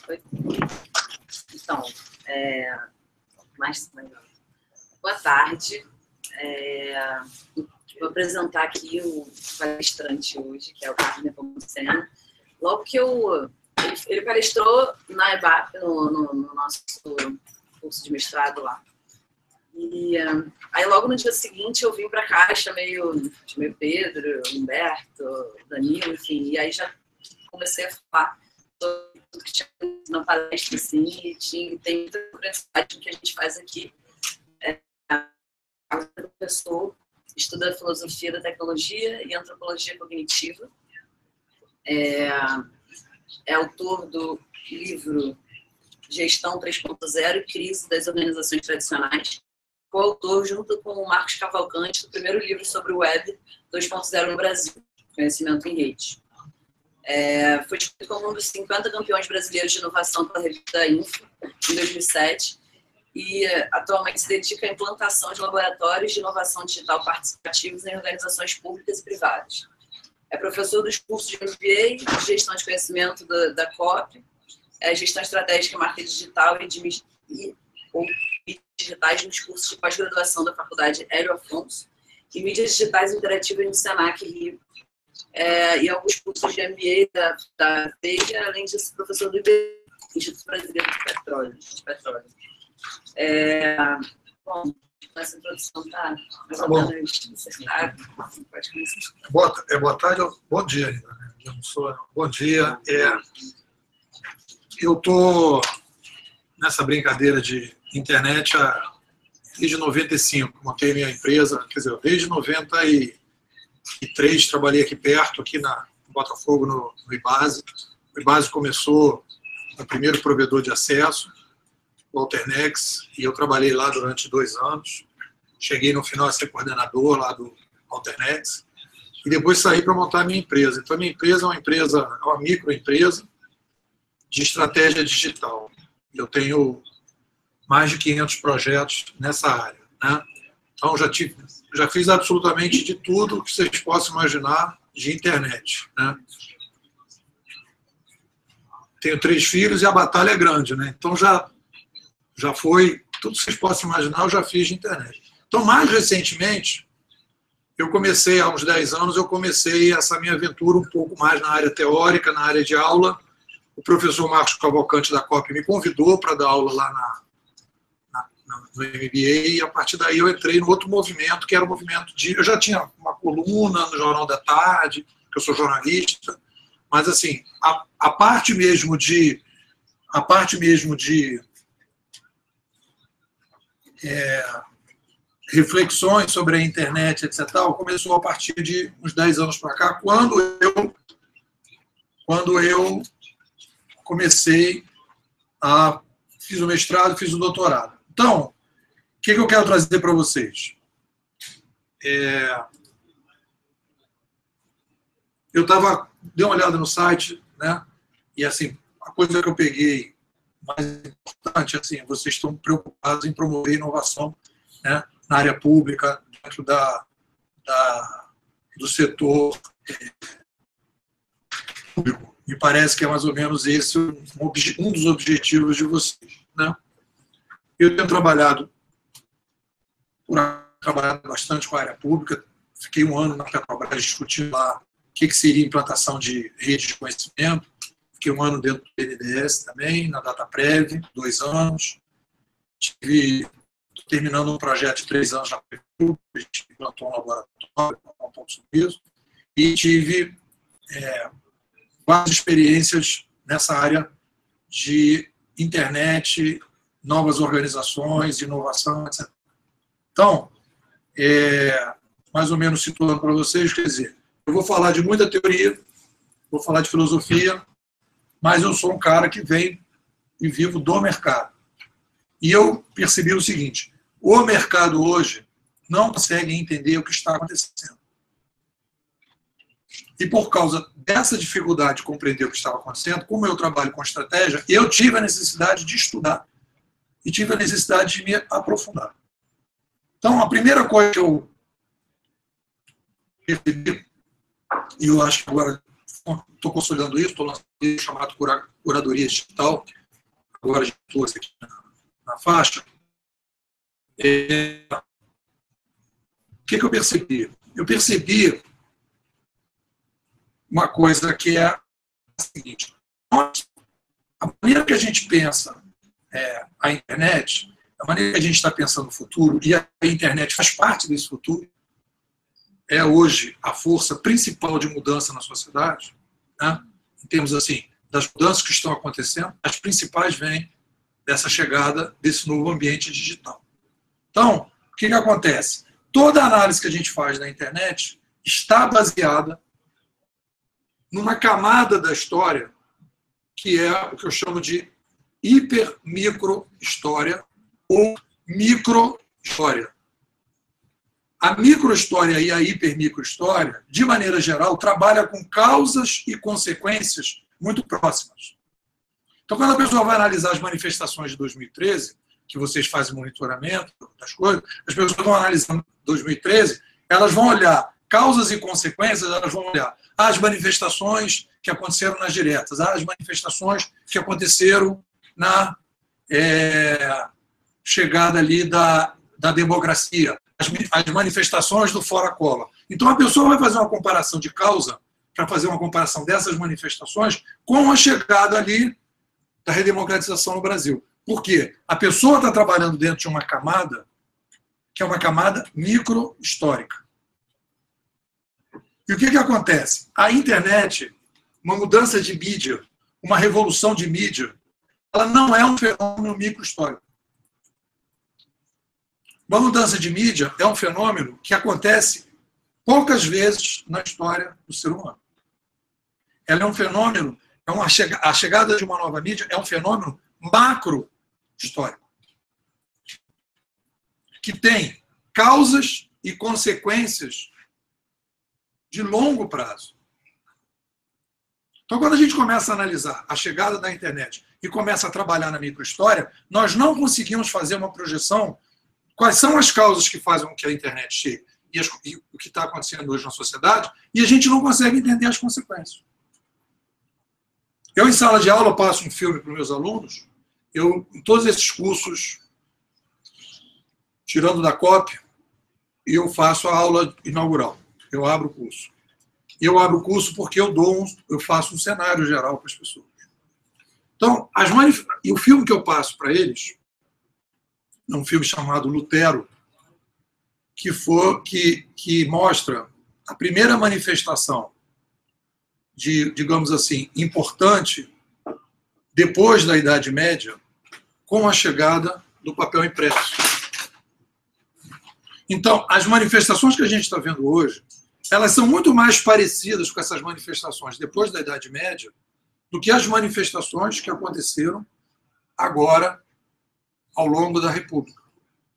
Foi. Então, boa tarde. Vou apresentar aqui o palestrante hoje, que é o Carlos Nepomuceno. Logo que ele palestrou na EBAP, no nosso curso de mestrado lá. E aí, logo no dia seguinte, eu vim para cá, chamei Pedro, Humberto, Danilo, enfim, e aí já comecei a falar sobre tudo que tinha na palestra, assim, e tem muita curiosidade do que a gente faz aqui. O professor estuda filosofia da tecnologia e antropologia cognitiva. É autor do livro Gestão 3.0 e Crise das Organizações Tradicionais. Coautor, junto com o Marcos Cavalcante, do primeiro livro sobre o Web 2.0 no Brasil, Conhecimento em Rede. Foi escolhido como um dos 50 campeões brasileiros de inovação pela revista Info, em 2007, e atualmente se dedica à implantação de laboratórios de inovação digital participativos em organizações públicas e privadas. É professor dos cursos de MBA, de Gestão de Conhecimento da COP, Gestão Estratégica e Marketing Digital e mídias digitais nos cursos de pós-graduação da Faculdade Hélio Afonso e Mídias Digitais Interativas no Senac Rio, e alguns cursos de MBA da FEIA, além disso, professor do Instituto Brasileiro de Petróleo. Bom, essa introdução está mais ou menos dissertada. Pode começar. Boa tarde, bom dia ainda, né? Bom dia. Eu estou nessa brincadeira de internet desde 95, montei minha empresa, quer dizer, desde 93 trabalhei aqui perto, aqui na Botafogo, no Ibase. O Ibase começou o primeiro provedor de acesso, o Alternex, e eu trabalhei lá durante 2 anos. Cheguei no final a ser coordenador lá do Alternex, e depois saí para montar a minha empresa. Então, a minha empresa é uma microempresa de estratégia digital. Eu tenho mais de 500 projetos nessa área, né? Então, já fiz absolutamente de tudo que vocês possam imaginar de internet, né? Tenho 3 filhos e a batalha é grande, né? Então, já foi tudo que vocês possam imaginar, eu já fiz de internet. Então, mais recentemente, eu comecei, há uns 10 anos, essa minha aventura um pouco mais na área teórica, na área de aula. O professor Marcos Cavalcante da COP me convidou para dar aula lá no MBA, e a partir daí eu entrei no outro movimento, que era o movimento de... Eu já tinha uma coluna no Jornal da Tarde, que eu sou jornalista, mas assim, a parte mesmo de reflexões sobre a internet, etc., começou a partir de uns 10 anos para cá, quando eu comecei fiz o mestrado, fiz o doutorado. Então, o que eu quero trazer para vocês? Eu dei uma olhada no site, né? E assim, a coisa que eu peguei mais importante, assim, vocês estão preocupados em promover inovação, né, na área pública, dentro do setor público. Me parece que é mais ou menos esse um dos objetivos de vocês, né? Eu tenho trabalhado bastante com a área pública. Fiquei 1 ano na Petrobras discutindo lá o que seria implantação de rede de conhecimento. Fiquei 1 ano dentro do BNDES também, na Dataprev, 2 anos. Terminando um projeto de 3 anos na Prefeitura, a gente implantou um laboratório, um ponto sobre isso, e tive várias experiências nessa área de internet, novas organizações, inovação, etc. Então, mais ou menos situando para vocês, quer dizer, eu vou falar de muita teoria, vou falar de filosofia, mas eu sou um cara que vem e vivo do mercado. E eu percebi o seguinte: o mercado hoje não consegue entender o que está acontecendo. E por causa dessa dificuldade de compreender o que estava acontecendo, como eu trabalho com estratégia, eu tive a necessidade de estudar e tive a necessidade de me aprofundar. Então, a primeira coisa que eu percebi, e eu acho que agora estou consolidando isso, estou lançando um livro chamado Curadoria Digital, agora de todos aqui na faixa, o que eu percebi? Eu percebi uma coisa que é a seguinte: a maneira que a gente pensa a internet, a maneira que a gente está pensando no futuro, e a internet faz parte desse futuro, é hoje a força principal de mudança na sociedade, né? Em termos assim, das mudanças que estão acontecendo, as principais vêm dessa chegada desse novo ambiente digital. Então, o que acontece? Toda a análise que a gente faz na internet está baseada numa camada da história que é o que eu chamo de hiper-micro-história ou micro-história. A micro-história e a hiper-micro-história, de maneira geral, trabalham com causas e consequências muito próximas. Então, quando a pessoa vai analisar as manifestações de 2013, que vocês fazem monitoramento das coisas, as pessoas vão analisando 2013, elas vão olhar causas e consequências, elas vão olhar as manifestações que aconteceram nas diretas, as manifestações que aconteceram na chegada ali da democracia, as manifestações do Fora Collor. Então, a pessoa vai fazer uma comparação de causa, para fazer uma comparação dessas manifestações com a chegada ali da redemocratização no Brasil. Por quê? A pessoa está trabalhando dentro de uma camada que é uma camada micro-histórica. E o que acontece? A internet, uma mudança de mídia, uma revolução de mídia, ela não é um fenômeno micro-histórico. Uma mudança de mídia é um fenômeno que acontece poucas vezes na história do ser humano. Ela é um fenômeno, a chegada de uma nova mídia é um fenômeno macro-histórico, que tem causas e consequências de longo prazo. Então, quando a gente começa a analisar a chegada da internet e começa a trabalhar na microhistória, nós não conseguimos fazer uma projeção quais são as causas que fazem com que a internet chegue e o que está acontecendo hoje na sociedade, e a gente não consegue entender as consequências. Eu, em sala de aula, passo um filme para os meus alunos, em todos esses cursos, tirando da cópia, eu faço a aula inaugural. Eu abro o curso. Eu abro o curso porque eu faço um cenário geral para as pessoas. Então, e o filme que eu passo para eles é um filme chamado Lutero, que mostra a primeira manifestação digamos assim, importante depois da Idade Média, com a chegada do papel impresso. Então, as manifestações que a gente está vendo hoje, elas são muito mais parecidas com essas manifestações depois da Idade Média do que as manifestações que aconteceram agora ao longo da República.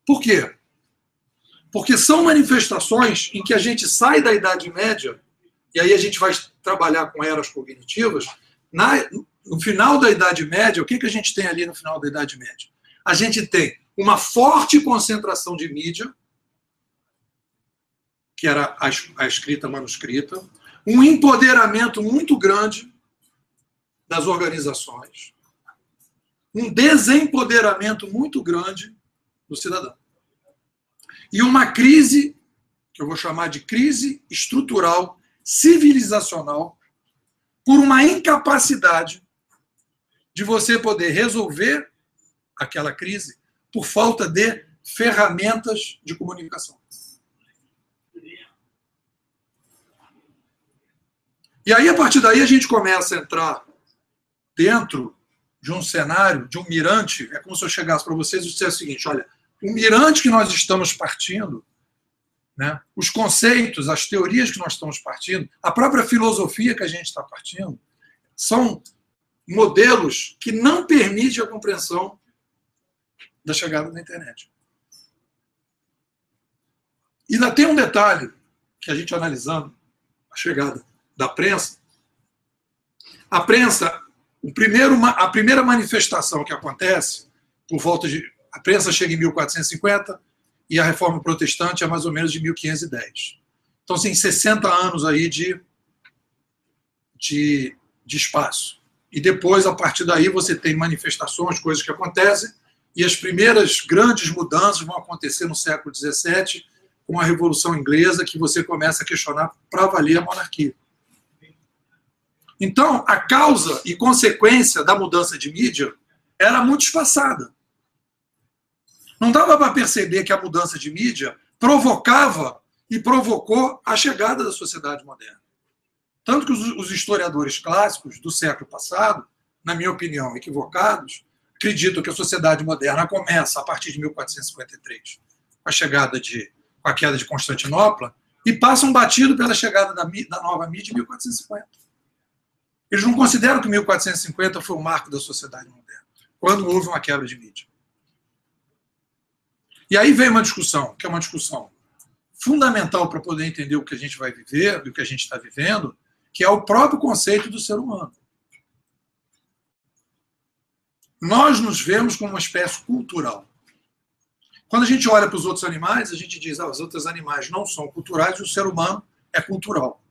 Por quê? Porque são manifestações em que a gente sai da Idade Média, e aí a gente vai trabalhar com eras cognitivas. No final da Idade Média, o que a gente tem ali no final da Idade Média? A gente tem uma forte concentração de mídia, que era a escrita manuscrita, um empoderamento muito grande das organizações, um desempoderamento muito grande do cidadão. E uma crise, que eu vou chamar de crise estrutural, civilizacional, por uma incapacidade de você poder resolver aquela crise por falta de ferramentas de comunicação. E aí, a partir daí, a gente começa a entrar dentro de um cenário, de um mirante. É como se eu chegasse para vocês e dissesse o seguinte: olha, o mirante que nós estamos partindo, né, os conceitos, as teorias que nós estamos partindo, a própria filosofia que a gente está partindo, são modelos que não permitem a compreensão da chegada da internet. E ainda tem um detalhe que a gente analisando a chegada da prensa. A prensa, a primeira manifestação que acontece, por volta de... A prensa chega em 1450 e a Reforma Protestante é mais ou menos de 1510. Então, tem 60 anos aí de espaço. e depois, a partir daí, você tem manifestações, coisas que acontecem, e as primeiras grandes mudanças vão acontecer no século XVII, com a Revolução Inglesa, que você começa a questionar para valer a monarquia. Então, a causa e consequência da mudança de mídia era muito espaçada. Não dava para perceber que a mudança de mídia provocava e provocou a chegada da sociedade moderna. Tanto que os historiadores clássicos do século passado, na minha opinião, equivocados, acreditam que a sociedade moderna começa a partir de 1453, com a queda de Constantinopla, e passam batido pela chegada da nova mídia em 1450. Eles não consideram que 1450 foi o marco da sociedade moderna, quando houve uma quebra de mídia. E aí vem uma discussão, que é uma discussão fundamental para poder entender o que a gente vai viver, do que a gente está vivendo, que é o próprio conceito do ser humano. Nós nos vemos como uma espécie cultural. Quando a gente olha para os outros animais, a gente diz, os outros animais não são culturais e o ser humano é cultural.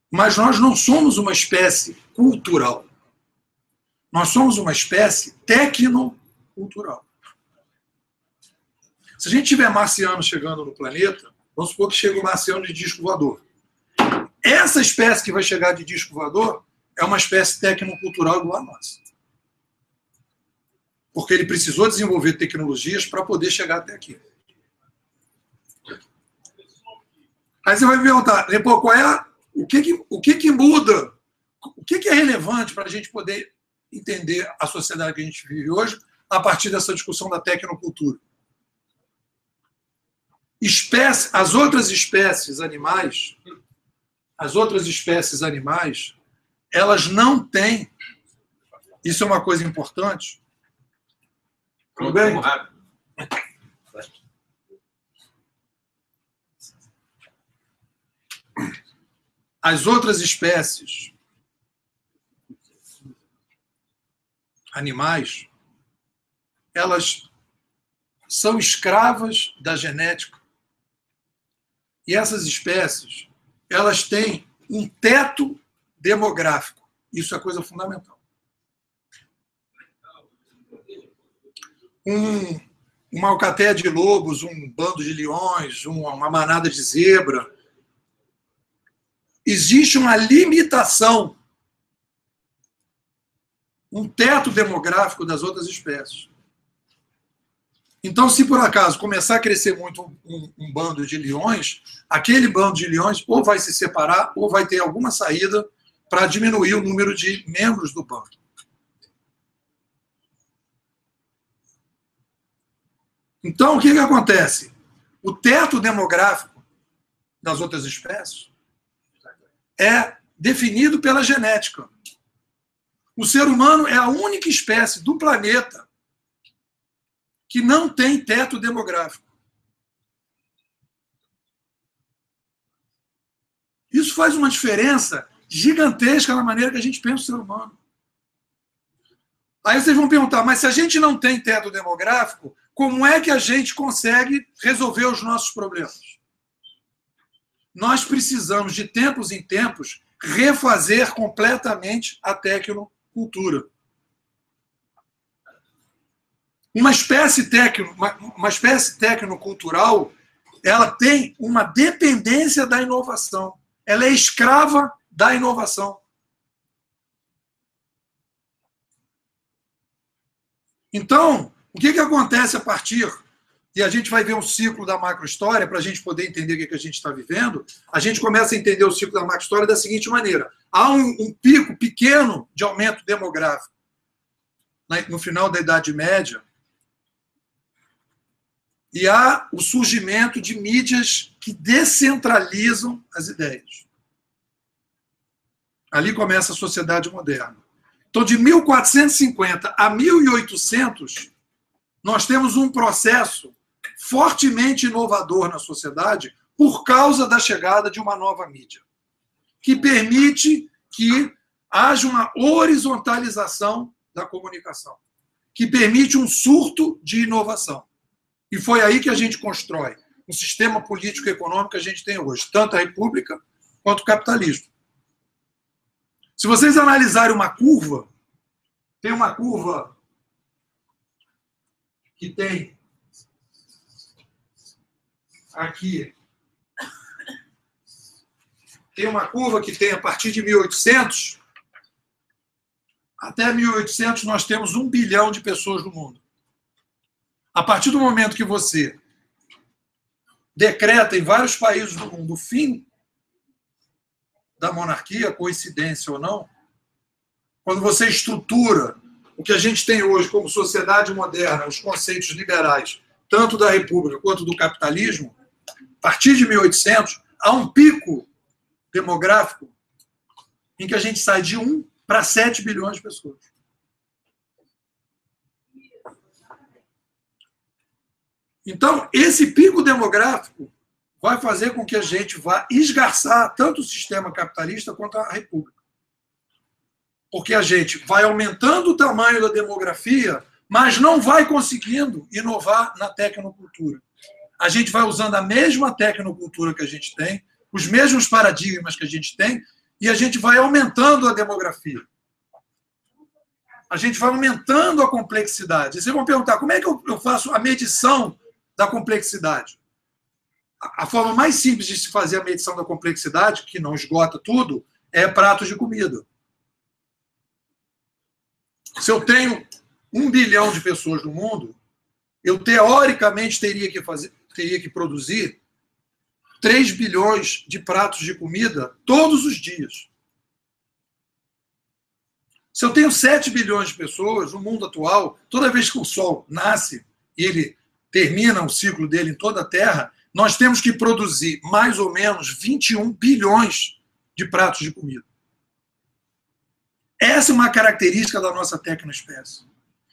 Mas nós não somos uma espécie cultural. Nós somos uma espécie tecnocultural. Se a gente tiver marciano chegando no planeta, vamos supor que chega um marciano de disco voador. Essa espécie que vai chegar de disco voador é uma espécie tecnocultural igual a nossa. Porque ele precisou desenvolver tecnologias para poder chegar até aqui. Aí você vai me perguntar, qual é o que muda? O que é relevante para a gente poder entender a sociedade que a gente vive hoje a partir dessa discussão da tecnocultura? As outras espécies animais, elas não têm, isso é uma coisa importante. Tudo bem? As outras espécies animais, elas são escravas da genética. E essas espécies, elas têm um teto demográfico. Isso é coisa fundamental. Uma alcateia de lobos, um bando de leões, uma manada de zebra. Existe uma limitação, um teto demográfico das outras espécies. Então, se por acaso começar a crescer muito um bando de leões, aquele bando de leões ou vai se separar ou vai ter alguma saída para diminuir o número de membros do bando. Então, o que acontece? O teto demográfico das outras espécies é definido pela genética. O ser humano é a única espécie do planeta que não tem teto demográfico. Isso faz uma diferença gigantesca na maneira que a gente pensa o ser humano. Aí vocês vão perguntar, mas se a gente não tem teto demográfico, como é que a gente consegue resolver os nossos problemas? Nós precisamos, de tempos em tempos, refazer completamente a tecnocultura. Uma espécie tecnocultural, ela tem uma dependência da inovação. Ela é escrava da inovação. Então, o que acontece a partir, e a gente vai ver um ciclo da macrohistória, para a gente poder entender o que a gente está vivendo, a gente começa a entender o ciclo da macrohistória da seguinte maneira. Há um pico pequeno de aumento demográfico no final da Idade Média, e há o surgimento de mídias que descentralizam as ideias. Ali começa a sociedade moderna. Então, de 1450 a 1800, nós temos um processo fortemente inovador na sociedade por causa da chegada de uma nova mídia, que permite que haja uma horizontalização da comunicação, que permite um surto de inovação. E foi aí que a gente constrói o sistema político e econômico que a gente tem hoje, tanto a república quanto o capitalismo. Se vocês analisarem uma curva, tem uma curva que tem aqui, tem uma curva que tem a partir de 1800, até 1800 nós temos 1 bilhão de pessoas no mundo. A partir do momento que você decreta em vários países do mundo o fim da monarquia, coincidência ou não, quando você estrutura o que a gente tem hoje como sociedade moderna, os conceitos liberais, tanto da república quanto do capitalismo, a partir de 1800, há um pico demográfico em que a gente sai de 1 para 7 bilhões de pessoas. Então, esse pico demográfico vai fazer com que a gente vá esgarçar tanto o sistema capitalista quanto a república. Porque a gente vai aumentando o tamanho da demografia, mas não vai conseguindo inovar na tecnocultura. A gente vai usando a mesma tecnocultura que a gente tem, os mesmos paradigmas que a gente tem, e a gente vai aumentando a demografia. A gente vai aumentando a complexidade. Vocês vão perguntar, como é que eu faço a medição da complexidade? A forma mais simples de se fazer a medição da complexidade, que não esgota tudo, é pratos de comida. Se eu tenho 1 bilhão de pessoas no mundo, eu teoricamente teria que produzir 3 bilhões de pratos de comida todos os dias. Se eu tenho 7 bilhões de pessoas no mundo atual, toda vez que o Sol nasce e ele termina o ciclo dele em toda a Terra, nós temos que produzir mais ou menos 21 bilhões de pratos de comida. Essa é uma característica da nossa tecnoespécie.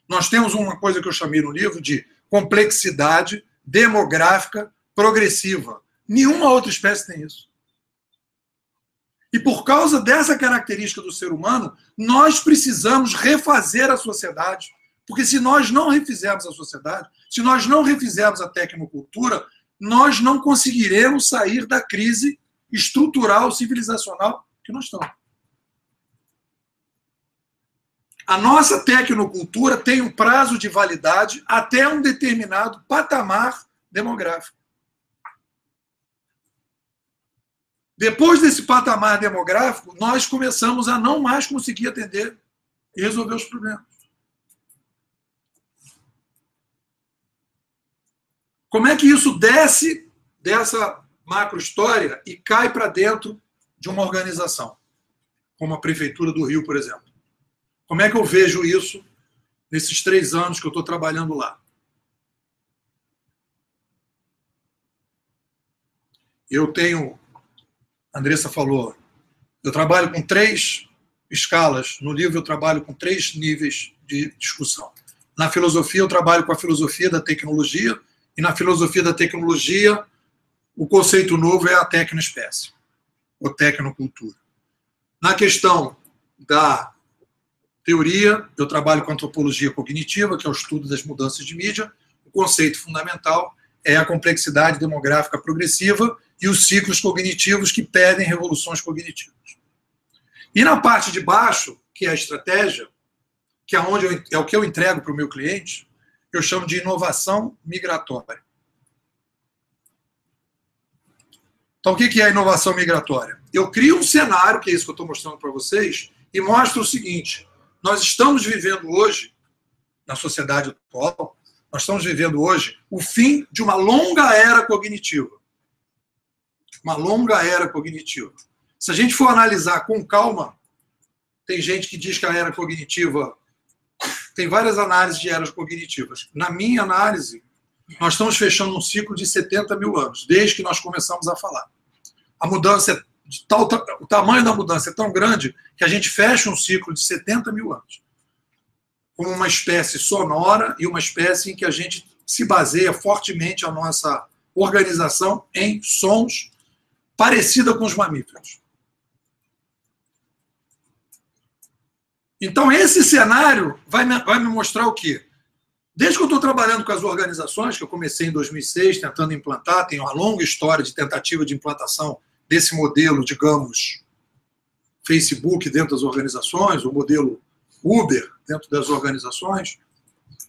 Nós temos uma coisa que eu chamei no livro de complexidade demográfica progressiva. Nenhuma outra espécie tem isso. E por causa dessa característica do ser humano, nós precisamos refazer a sociedade. Porque se nós não refizermos a sociedade, se nós não refizermos a tecnocultura, nós não conseguiremos sair da crise estrutural, civilizacional que nós estamos. A nossa tecnocultura tem um prazo de validade até um determinado patamar demográfico. Depois desse patamar demográfico, nós começamos a não mais conseguir atender e resolver os problemas. Como é que isso desce dessa macro-história e cai para dentro de uma organização, como a Prefeitura do Rio, por exemplo? Como é que eu vejo isso nesses 3 anos que eu estou trabalhando lá? Eu tenho, a Andressa falou, eu trabalho com 3 escalas. No livro eu trabalho com 3 níveis de discussão. Na filosofia eu trabalho com a filosofia da tecnologia, e na filosofia da tecnologia o conceito novo é a tecnoespécie, ou tecnocultura. Na questão da teoria, eu trabalho com antropologia cognitiva, que é o estudo das mudanças de mídia. O conceito fundamental é a complexidade demográfica progressiva e os ciclos cognitivos que pedem revoluções cognitivas. E na parte de baixo, que é a estratégia, que é o que eu entrego para o meu cliente, eu chamo de inovação migratória. Então, o que é a inovação migratória? Eu crio um cenário, que é isso que eu estou mostrando para vocês, e mostro o seguinte: nós estamos vivendo hoje, na sociedade atual, nós estamos vivendo hoje o fim de uma longa era cognitiva. Uma longa era cognitiva. Se a gente for analisar com calma, tem gente que diz que a era cognitiva... Tem várias análises de eras cognitivas. Na minha análise, nós estamos fechando um ciclo de 70 mil anos, desde que nós começamos a falar. A mudança o tamanho da mudança é tão grande que a gente fecha um ciclo de 70 mil anos. Como uma espécie sonora e uma espécie em que a gente se baseia fortemente a nossa organização em sons parecida com os mamíferos. Então, esse cenário vai me mostrar o quê? Desde que eu estou trabalhando com as organizações, que eu comecei em 2006, tentando implantar, tenho uma longa história de tentativa de implantação desse modelo, digamos, Facebook dentro das organizações, o modelo Uber dentro das organizações.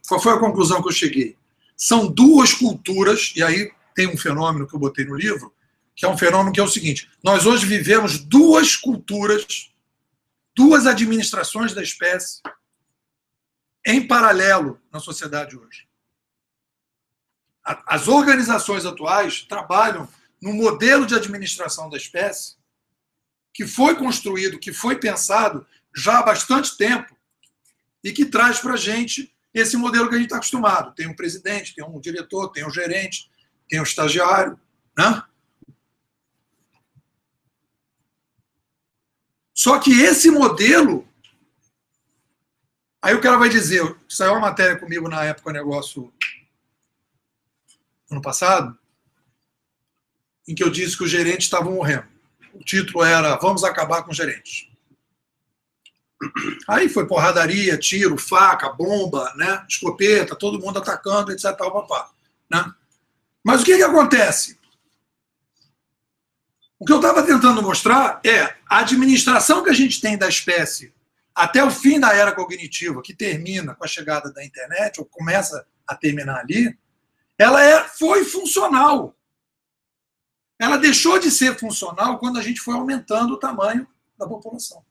Qual foi a conclusão que eu cheguei? São duas culturas, e aí tem um fenômeno que eu botei no livro, que é um fenômeno que é o seguinte: nós hoje vivemos duas culturas, duas administrações da espécie em paralelo na sociedade hoje. As organizações atuais trabalham no modelo de administração da espécie que foi construído, que foi pensado já há bastante tempo e que traz para a gente esse modelo que a gente está acostumado. Tem um presidente, tem um diretor, tem um gerente, tem um estagiário, né? Só que esse modelo... Aí o cara vai dizer, saiu uma matéria comigo na época, negócio ano passado, em que eu disse que os gerentes estavam morrendo. O título era Vamos acabar com os gerentes. Aí foi porradaria, tiro, faca, bomba, né? Escopeta, todo mundo atacando, etc. Né? Mas o que acontece? O que eu estava tentando mostrar é a administração que a gente tem da espécie até o fim da era cognitiva, que termina com a chegada da internet, ou começa a terminar ali, ela foi funcional. Ela deixou de ser funcional quando a gente foi aumentando o tamanho da população.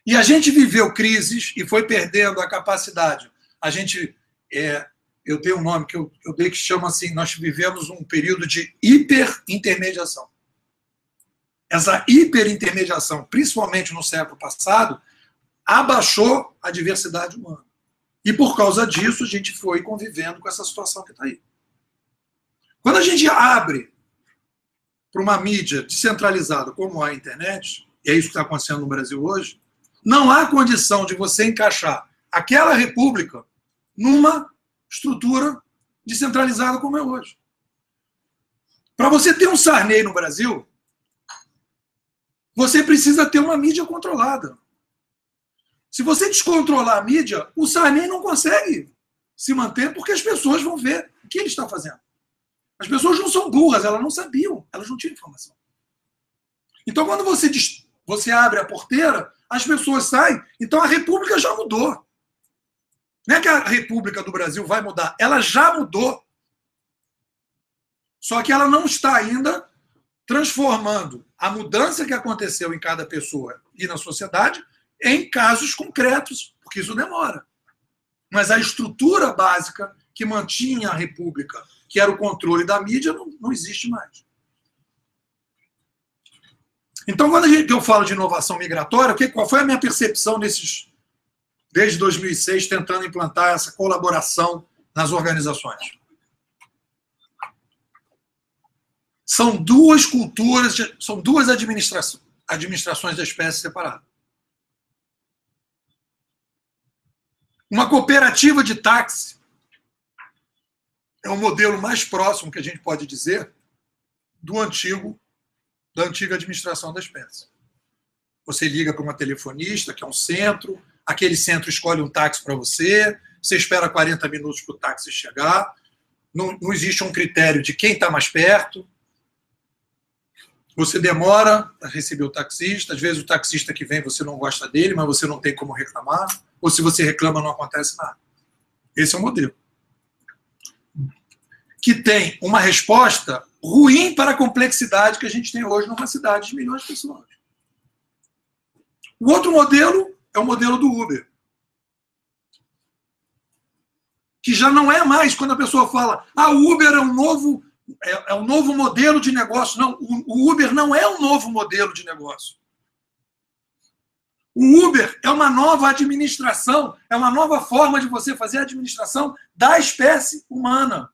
E a gente viveu crises e foi perdendo a capacidade. A gente, eu dei um nome que eu dei que chama assim, nós vivemos um período de hiperintermediação. Essa hiperintermediação, principalmente no século passado, abaixou a diversidade humana. E por causa disso, a gente foi convivendo com essa situação que está aí. Quando a gente abre para uma mídia descentralizada como a internet, e é isso que está acontecendo no Brasil hoje, não há condição de você encaixar aquela república numa estrutura descentralizada como é hoje. Para você ter um Sarney no Brasil, você precisa ter uma mídia controlada. Se você descontrolar a mídia, o Sarney não consegue se manter porque as pessoas vão ver o que ele está fazendo. As pessoas não são burras, elas não sabiam, elas não tinham informação. Então, quando você abre a porteira, as pessoas saem. Então, a República já mudou. Não é que a República do Brasil vai mudar, ela já mudou. Só que ela não está ainda transformando a mudança que aconteceu em cada pessoa e na sociedade em casos concretos, porque isso demora. Mas a estrutura básica que mantinha a República, que era o controle da mídia, não existe mais. Então, quando eu falo de inovação migratória, qual foi a minha percepção desde 2006, tentando implantar essa colaboração nas organizações? São duas culturas, são duas administrações da espécie separadas. Uma cooperativa de táxi é o modelo mais próximo que a gente pode dizer da antiga administração da espécie. Você liga para uma telefonista, que é um centro, aquele centro escolhe um táxi para você, você espera 40 minutos para o táxi chegar, não existe um critério de quem está mais perto, você demora a receber o taxista, às vezes o taxista que vem você não gosta dele, mas você não tem como reclamar, ou se você reclama não acontece nada. Esse é o modelo. Que tem uma resposta ruim para a complexidade que a gente tem hoje numa cidade de milhões de pessoas. O outro modelo é o modelo do Uber. Que já não é mais quando a pessoa fala o Uber é um novo modelo de negócio. Não, o Uber não é um novo modelo de negócio. O Uber é uma nova administração, é uma nova forma de você fazer a administração da espécie humana.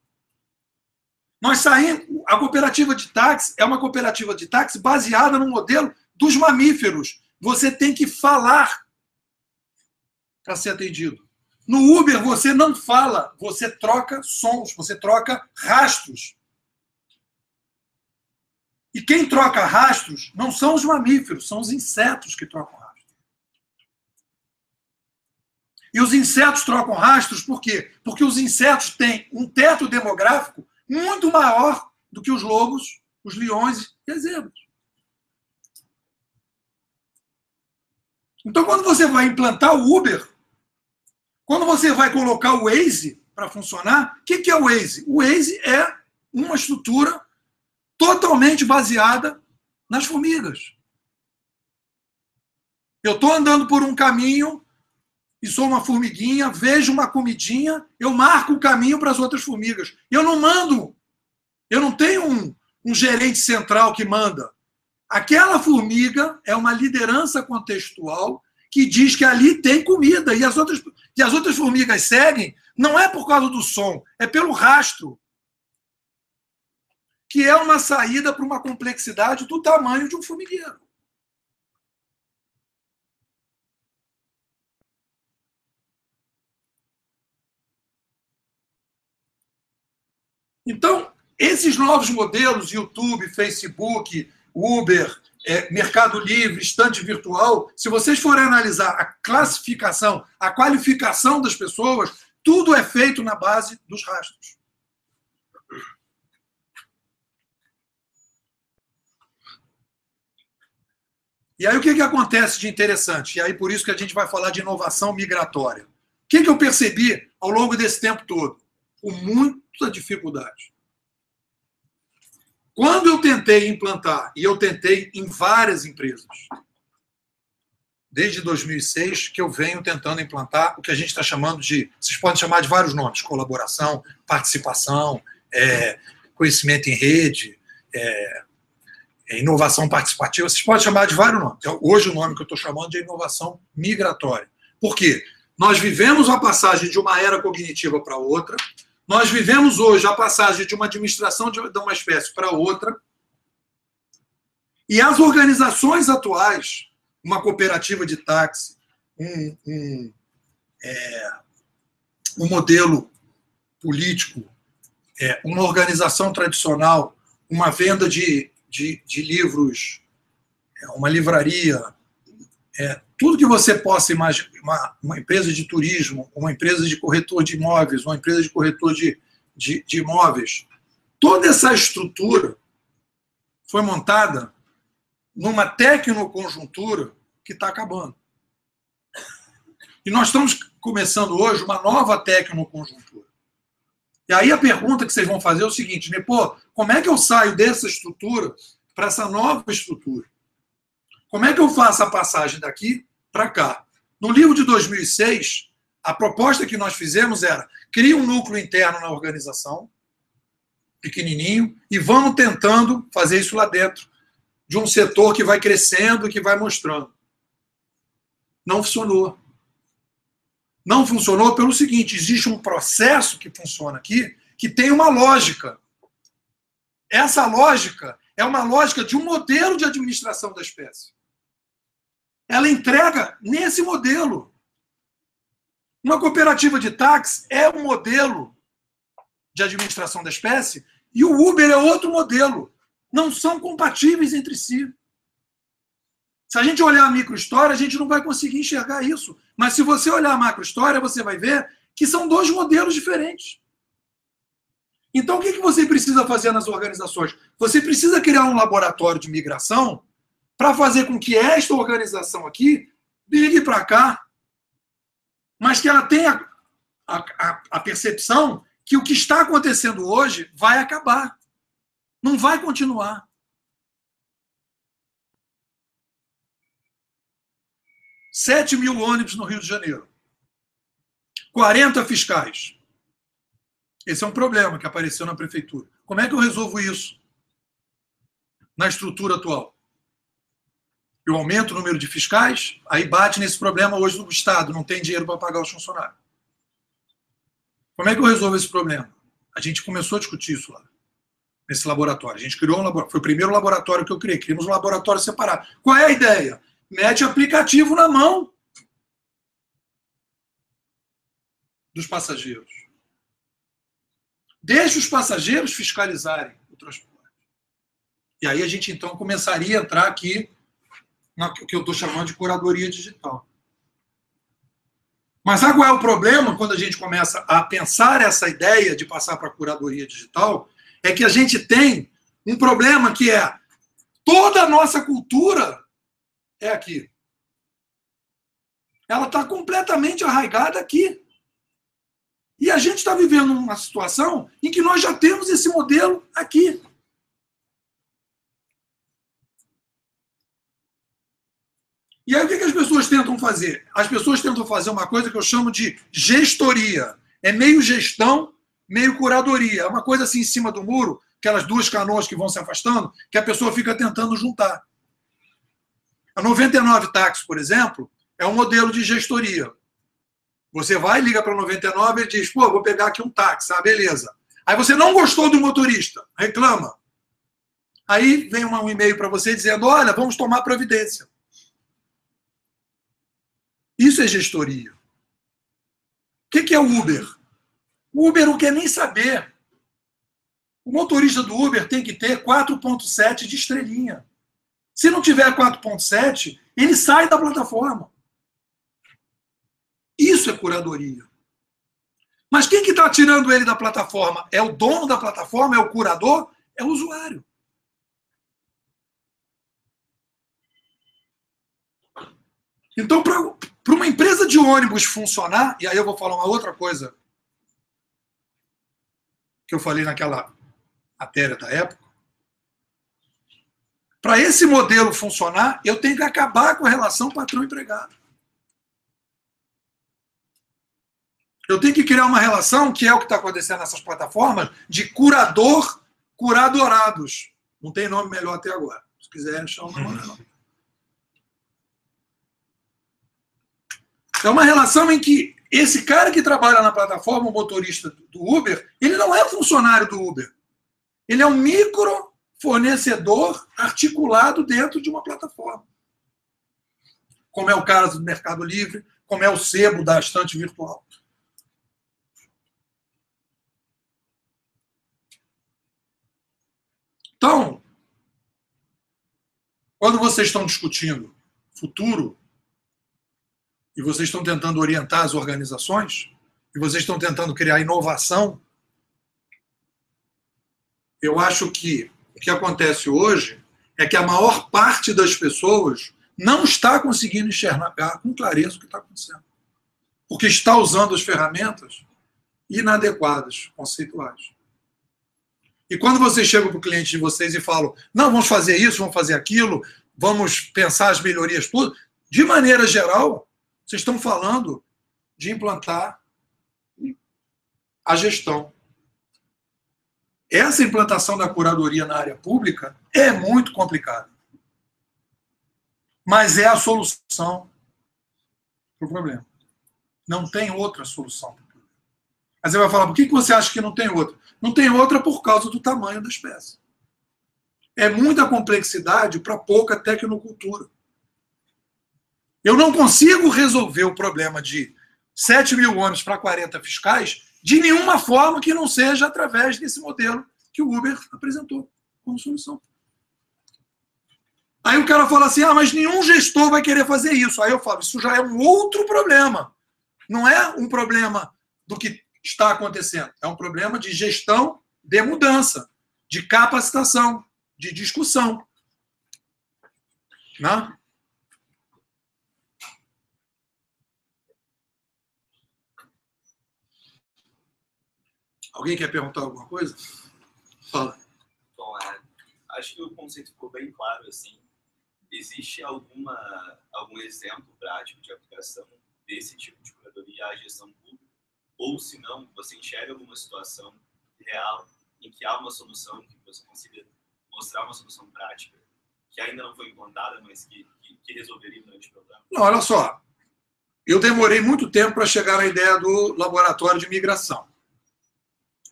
Nós saímos, a cooperativa de táxi é uma cooperativa de táxi baseada no modelo dos mamíferos. Você tem que falar para ser atendido. No Uber você não fala, você troca sons, você troca rastros. E quem troca rastros não são os mamíferos, são os insetos que trocam rastros. E os insetos trocam rastros por quê? Porque os insetos têm um teto demográfico muito maior do que os lobos, os leões e as zebras. Então, quando você vai implantar o Uber, quando você vai colocar o Waze para funcionar, o que é o Waze? O Waze é uma estrutura totalmente baseada nas formigas. Eu estou andando por um caminho e sou uma formiguinha, vejo uma comidinha, eu marco o caminho para as outras formigas. Eu não mando, eu não tenho um gerente central que manda. Aquela formiga é uma liderança contextual que diz que ali tem comida e as outras formigas seguem, não é por causa do som, é pelo rastro, que é uma saída para uma complexidade do tamanho de um formigueiro. Então, esses novos modelos, YouTube, Facebook, Uber, Mercado Livre, estante virtual, se vocês forem analisar a classificação, a qualificação das pessoas, tudo é feito na base dos rastros. E aí o que acontece de interessante? E aí por isso que a gente vai falar de inovação migratória. O que eu percebi ao longo desse tempo todo? Com muita dificuldade. Quando eu tentei implantar, e eu tentei em várias empresas, desde 2006, que eu venho tentando implantar o que a gente está chamando de, vocês podem chamar de vários nomes, colaboração, participação, conhecimento em rede, inovação participativa, vocês podem chamar de vários nomes. Então, hoje o nome que eu estou chamando de inovação migratória. Por quê? Nós vivemos a passagem de uma era cognitiva para outra, nós vivemos hoje a passagem de uma administração de uma espécie para outra, e as organizações atuais, uma cooperativa de táxi, um modelo político, uma organização tradicional, uma venda de livros, uma livraria, tudo que você possa imaginar, uma empresa de turismo, uma empresa de corretor de imóveis, uma empresa de corretor de imóveis, toda essa estrutura foi montada numa tecnoconjuntura que está acabando. E nós estamos começando hoje uma nova tecnoconjuntura. E aí a pergunta que vocês vão fazer é o seguinte, pô, como é que eu saio dessa estrutura para essa nova estrutura? Como é que eu faço a passagem daqui para cá? No livro de 2006, a proposta que nós fizemos era cria um núcleo interno na organização, pequenininho, e vamos tentando fazer isso lá dentro, de um setor que vai crescendo e que vai mostrando. Não funcionou. Não funcionou pelo seguinte, existe um processo que funciona aqui que tem uma lógica. Essa lógica é uma lógica de um modelo de administração da espécie. Ela entrega nesse modelo. Uma cooperativa de táxi é um modelo de administração da espécie e o Uber é outro modelo. Não são compatíveis entre si. Se a gente olhar a microhistória, a gente não vai conseguir enxergar isso. Mas se você olhar a macrohistória, você vai ver que são dois modelos diferentes. Então, o que você precisa fazer nas organizações? Você precisa criar um laboratório de migração para fazer com que esta organização aqui ligue para cá, mas que ela tenha a percepção que o que está acontecendo hoje vai acabar. Não vai continuar. – 7 mil ônibus no Rio de Janeiro. 40 fiscais. Esse é um problema que apareceu na prefeitura. Como é que eu resolvo isso na estrutura atual? Eu aumento o número de fiscais, aí bate nesse problema hoje do Estado, não tem dinheiro para pagar os funcionários. Como é que eu resolvo esse problema? A gente começou a discutir isso lá, nesse laboratório. A gente criou um laboratório. Foi o primeiro laboratório que eu criei. Criamos um laboratório separado. Qual é a ideia? Mete aplicativo na mão dos passageiros. Deixa os passageiros fiscalizarem o transporte. E aí a gente, então, começaria a entrar aqui no que eu estou chamando de curadoria digital. Mas sabe qual é o problema quando a gente começa a pensar essa ideia de passar para a curadoria digital? É que a gente tem um problema que é toda a nossa cultura é aqui. Ela está completamente arraigada aqui. E a gente está vivendo uma situação em que nós já temos esse modelo aqui. E aí o que as pessoas tentam fazer? As pessoas tentam fazer uma coisa que eu chamo de gestoria. É meio gestão, meio curadoria. É uma coisa assim em cima do muro, aquelas duas canoas que vão se afastando, que a pessoa fica tentando juntar. A 99 Táxi, por exemplo, é um modelo de gestoria. Você vai, liga para 99 e diz, pô, vou pegar aqui um táxi, beleza. Aí você não gostou do motorista, reclama. Aí vem um e-mail para você dizendo, olha, vamos tomar providência. Isso é gestoria. O que é o Uber? O Uber não quer nem saber. O motorista do Uber tem que ter 4.7 de estrelinha. Se não tiver 4.7, ele sai da plataforma. Isso é curadoria. Mas quem que está tirando ele da plataforma? É o dono da plataforma? É o curador? É o usuário. Então, para uma empresa de ônibus funcionar, e aí eu vou falar uma outra coisa que eu falei naquela matéria da época, para esse modelo funcionar, eu tenho que acabar com a relação patrão-empregado. Eu tenho que criar uma relação, que é o que está acontecendo nessas plataformas, de curadorados. Não tem nome melhor até agora. Se quiser, chama não. É uma relação em que esse cara que trabalha na plataforma, o motorista do Uber, ele não é funcionário do Uber. Ele é um micro fornecedor articulado dentro de uma plataforma. Como é o caso do Mercado Livre, como é o sebo da estante virtual. Então, quando vocês estão discutindo futuro, e vocês estão tentando orientar as organizações, e vocês estão tentando criar inovação, eu acho que o que acontece hoje é que a maior parte das pessoas não está conseguindo enxergar com clareza o que está acontecendo. Porque está usando as ferramentas inadequadas, conceituais. E quando vocês chegam para o cliente de vocês e falam, não, vamos fazer isso, vamos fazer aquilo, vamos pensar as melhorias, tudo, de maneira geral, vocês estão falando de implantar a gestão. Essa implantação da curadoria na área pública é muito complicada. Mas é a solução para o problema. Não tem outra solução para o problema. Aí você vai falar, por que você acha que não tem outra? Não tem outra por causa do tamanho da espécie. É muita complexidade para pouca tecnocultura. Eu não consigo resolver o problema de 7 mil ônibus para 40 fiscais de nenhuma forma que não seja através desse modelo que o Uber apresentou como solução. Aí o cara fala assim, mas nenhum gestor vai querer fazer isso. Aí eu falo, isso já é um outro problema. Não é um problema do que está acontecendo. É um problema de gestão de mudança, de capacitação, de discussão. Né? Alguém quer perguntar alguma coisa? Fala. Bom, acho que o conceito ficou bem claro, assim. Existe algum exemplo prático de aplicação desse tipo de curadoria à gestão pública? Ou, se não, você enxerga alguma situação real em que há uma solução, que você consiga mostrar uma solução prática, que ainda não foi implantada, mas que resolveria o grande problema? Não, olha só. Eu demorei muito tempo para chegar na ideia do laboratório de migração.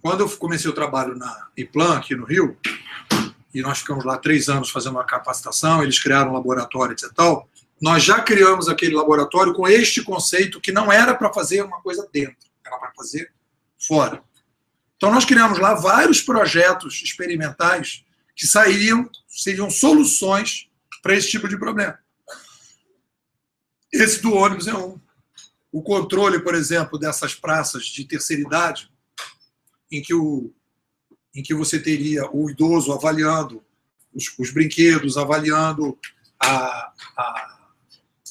Quando eu comecei o trabalho na IPLAN, aqui no Rio, e nós ficamos lá 3 anos fazendo uma capacitação, eles criaram um laboratório, etc. Nós já criamos aquele laboratório com este conceito que não era para fazer uma coisa dentro, era para fazer fora. Então nós criamos lá vários projetos experimentais que seriam soluções para esse tipo de problema. Esse do ônibus é um. o controle, por exemplo, dessas praças de terceira idade, em que você teria o idoso avaliando os brinquedos, avaliando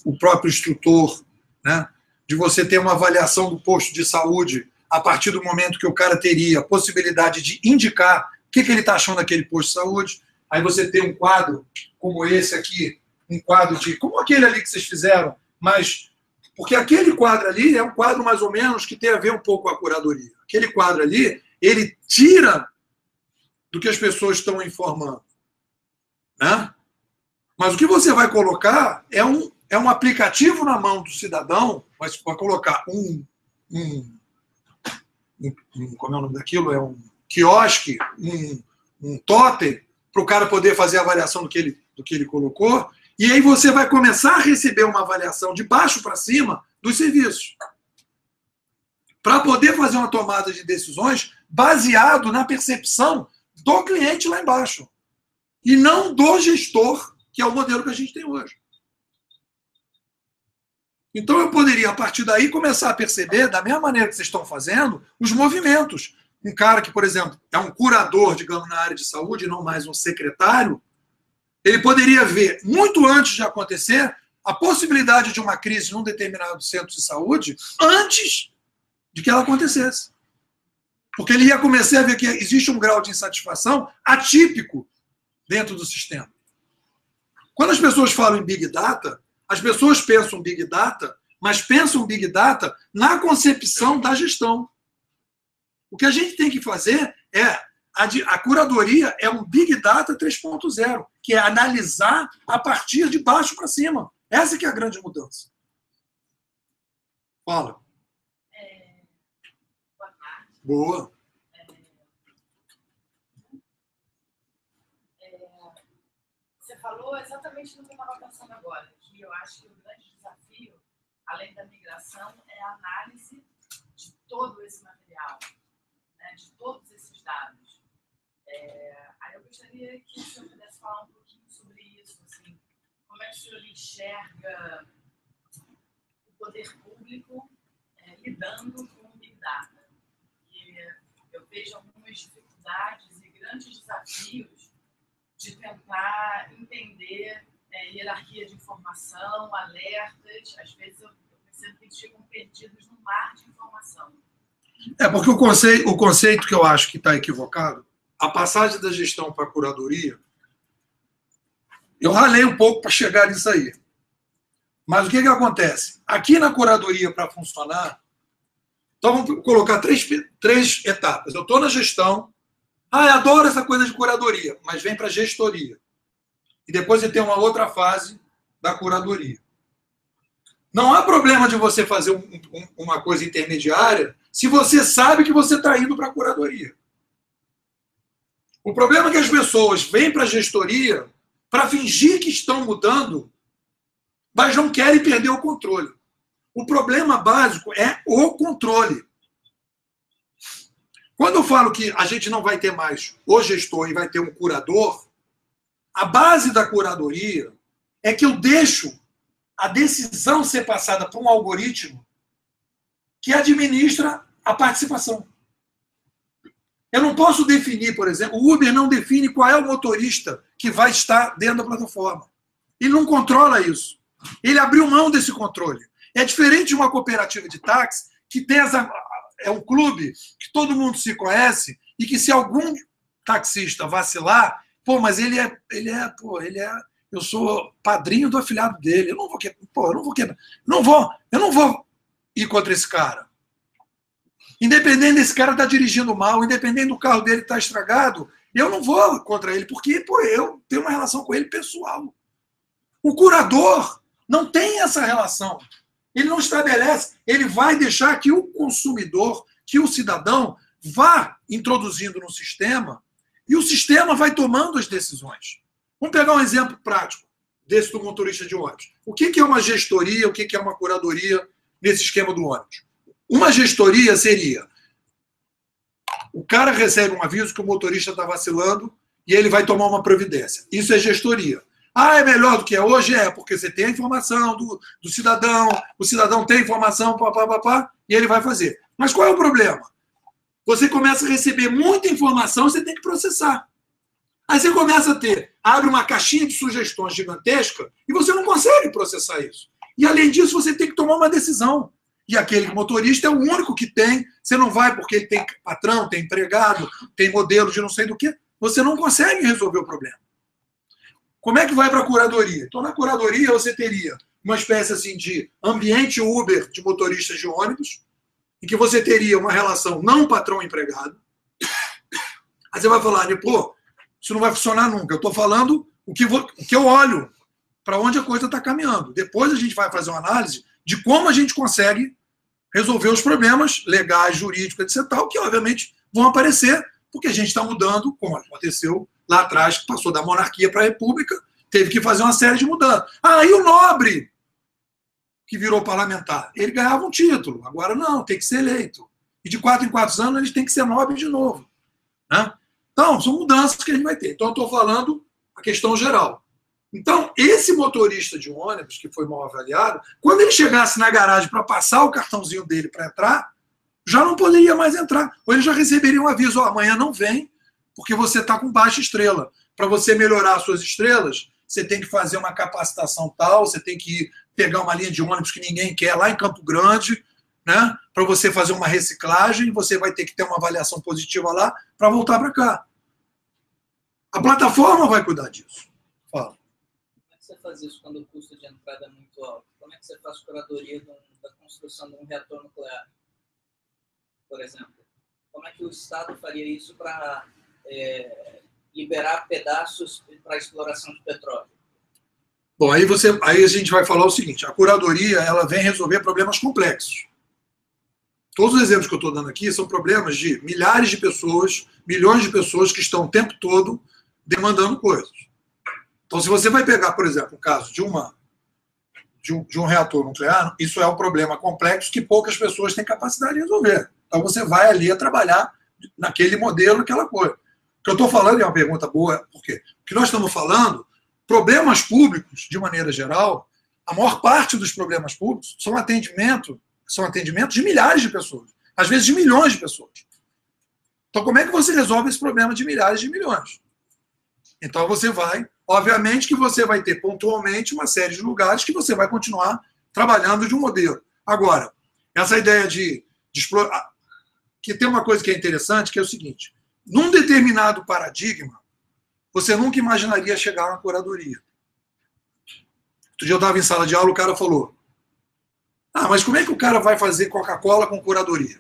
o próprio instrutor, né? De você ter uma avaliação do posto de saúde a partir do momento que o cara teria a possibilidade de indicar o que ele está achando daquele posto de saúde. Aí você tem um quadro como esse aqui, um quadro como aquele ali que vocês fizeram, mas porque aquele quadro ali é um quadro mais ou menos que tem a ver um pouco com a curadoria. Aquele quadro ali, ele tira do que as pessoas estão informando, né? Mas o que você vai colocar é um aplicativo na mão do cidadão, mas vai colocar como é o nome daquilo? É um quiosque, um totem, para o cara poder fazer a avaliação do que ele colocou, e aí você vai começar a receber uma avaliação de baixo para cima dos serviços, para poder fazer uma tomada de decisões baseado na percepção do cliente lá embaixo, e não do gestor, que é o modelo que a gente tem hoje. Então eu poderia, a partir daí, começar a perceber, da mesma maneira que vocês estão fazendo, os movimentos. Um cara que, por exemplo, é um curador, digamos, na área de saúde, não mais um secretário, ele poderia ver, muito antes de acontecer, a possibilidade de uma crise num determinado centro de saúde antes de que ela acontecesse. Porque ele ia começar a ver que existe um grau de insatisfação atípico dentro do sistema. Quando as pessoas falam em Big Data, as pessoas pensam Big Data, mas pensam Big Data na concepção da gestão. O que a gente tem que fazer é, a curadoria é um Big Data 3.0, que é analisar a partir de baixo para cima. Essa que é a grande mudança. Fala. Boa tarde. Boa. Você falou exatamente no que eu estava pensando agora, que eu acho que o grande desafio, além da migração, é a análise de todo esse material, né, de todos esses dados. Aí eu gostaria que o senhor pudesse falar um pouquinho sobre isso, assim, como é que o senhor enxerga o poder público lidando com o Big Data. E eu vejo algumas dificuldades e grandes desafios de tentar entender hierarquia de informação, alertas. Às vezes eu percebo que eles ficam perdidos no mar de informação. Porque o conceito que eu acho que está equivocado, a passagem da gestão para a curadoria, eu ralei um pouco para chegar nisso aí. Mas o que acontece? Aqui na curadoria, para funcionar, então vamos colocar três etapas. Eu estou na gestão, eu adoro essa coisa de curadoria, mas vem para a gestoria. E depois você tem uma outra fase da curadoria. Não há problema de você fazer uma coisa intermediária se você sabe que você está indo para a curadoria. O problema é que as pessoas vêm para a gestoria para fingir que estão mudando, mas não querem perder o controle. O problema básico é o controle. Quando eu falo que a gente não vai ter mais o gestor e vai ter um curador, a base da curadoria é que eu deixo a decisão ser passada por um algoritmo que administra a participação. Eu não posso definir, por exemplo, o Uber não define qual é o motorista que vai estar dentro da plataforma. Ele não controla isso. Ele abriu mão desse controle. É diferente de uma cooperativa de táxi que tem é um clube que todo mundo se conhece e que se algum taxista vacilar, mas eu sou padrinho do afilhado dele, eu não vou ir contra esse cara. Independente desse cara estar dirigindo mal, independente do carro dele estar estragado, eu não vou contra ele, porque eu tenho uma relação com ele pessoal. O curador não tem essa relação. Ele não estabelece, ele vai deixar que o consumidor, que o cidadão vá introduzindo no sistema e o sistema vai tomando as decisões. Vamos pegar um exemplo prático desse do motorista de ônibus. O que é uma gestoria, o que é uma curadoria nesse esquema do ônibus? Uma gestoria seria: o cara recebe um aviso que o motorista está vacilando e ele vai tomar uma providência. Isso é gestoria. Ah, é melhor do que é hoje? É, porque você tem a informação do cidadão, o cidadão tem a informação, e ele vai fazer. Mas qual é o problema? Você começa a receber muita informação, você tem que processar. Aí você começa a abre uma caixinha de sugestões gigantesca e você não consegue processar isso. E, além disso, você tem que tomar uma decisão. E aquele motorista é o único que tem. Você não vai porque ele tem patrão, tem empregado, tem modelo de não sei do que. Você não consegue resolver o problema. Como é que vai para a curadoria? Então, na curadoria, você teria uma espécie assim de ambiente Uber de motoristas de ônibus, em que você teria uma relação não patrão-empregado. Aí você vai falar, pô, isso não vai funcionar nunca. Eu estou falando o que eu olho, para onde a coisa está caminhando. Depois a gente vai fazer uma análise de como a gente consegue resolver os problemas legais, jurídicos, etc., que obviamente vão aparecer, porque a gente está mudando, como aconteceu lá atrás, que passou da monarquia para a república, teve que fazer uma série de mudanças. Ah, e o nobre, que virou parlamentar, ele ganhava um título, agora não, tem que ser eleito. E de 4 em 4 anos eles têm que ser nobre de novo. Né? Então, são mudanças que a gente vai ter. Então, eu estou falando a questão geral. Então, esse motorista de ônibus, que foi mal avaliado, quando ele chegasse na garagem para passar o cartãozinho dele para entrar, já não poderia mais entrar. Ou ele já receberia um aviso, amanhã não vem, porque você está com baixa estrela. Para você melhorar as suas estrelas, você tem que fazer uma capacitação tal, você tem que pegar uma linha de ônibus que ninguém quer lá em Campo Grande, né? Para você fazer uma reciclagem, você vai ter que ter uma avaliação positiva lá para voltar para cá. A plataforma vai cuidar disso. Fala. Como é que você faz isso quando o custo de entrada é muito alto? Como é que você faz curadoria da construção de um reator nuclear, por exemplo? Como é que o Estado faria isso para liberar pedaços para a exploração de petróleo? Bom, aí a gente vai falar o seguinte, a curadoria ela vem resolver problemas complexos. Todos os exemplos que eu estou dando aqui são problemas de milhares de pessoas, milhões de pessoas que estão o tempo todo demandando coisas. Então, se você vai pegar, por exemplo, o caso de um reator nuclear, isso é um problema complexo que poucas pessoas têm capacidade de resolver. Então, você vai ali a trabalhar naquele modelo, aquela coisa. O que eu estou falando é uma pergunta boa, por quê? Porque nós estamos falando problemas públicos, de maneira geral, a maior parte dos problemas públicos são atendimentos de milhares de pessoas, às vezes de milhões de pessoas. Então, como é que você resolve esse problema de milhares de milhões? Então, obviamente que você vai ter pontualmente uma série de lugares que você vai continuar trabalhando de um modelo. Agora, essa ideia de explorar, que tem uma coisa que é interessante, que é o seguinte, num determinado paradigma, você nunca imaginaria chegar na curadoria. Outro dia eu estava em sala de aula, o cara falou, mas como é que o cara vai fazer Coca-Cola com curadoria?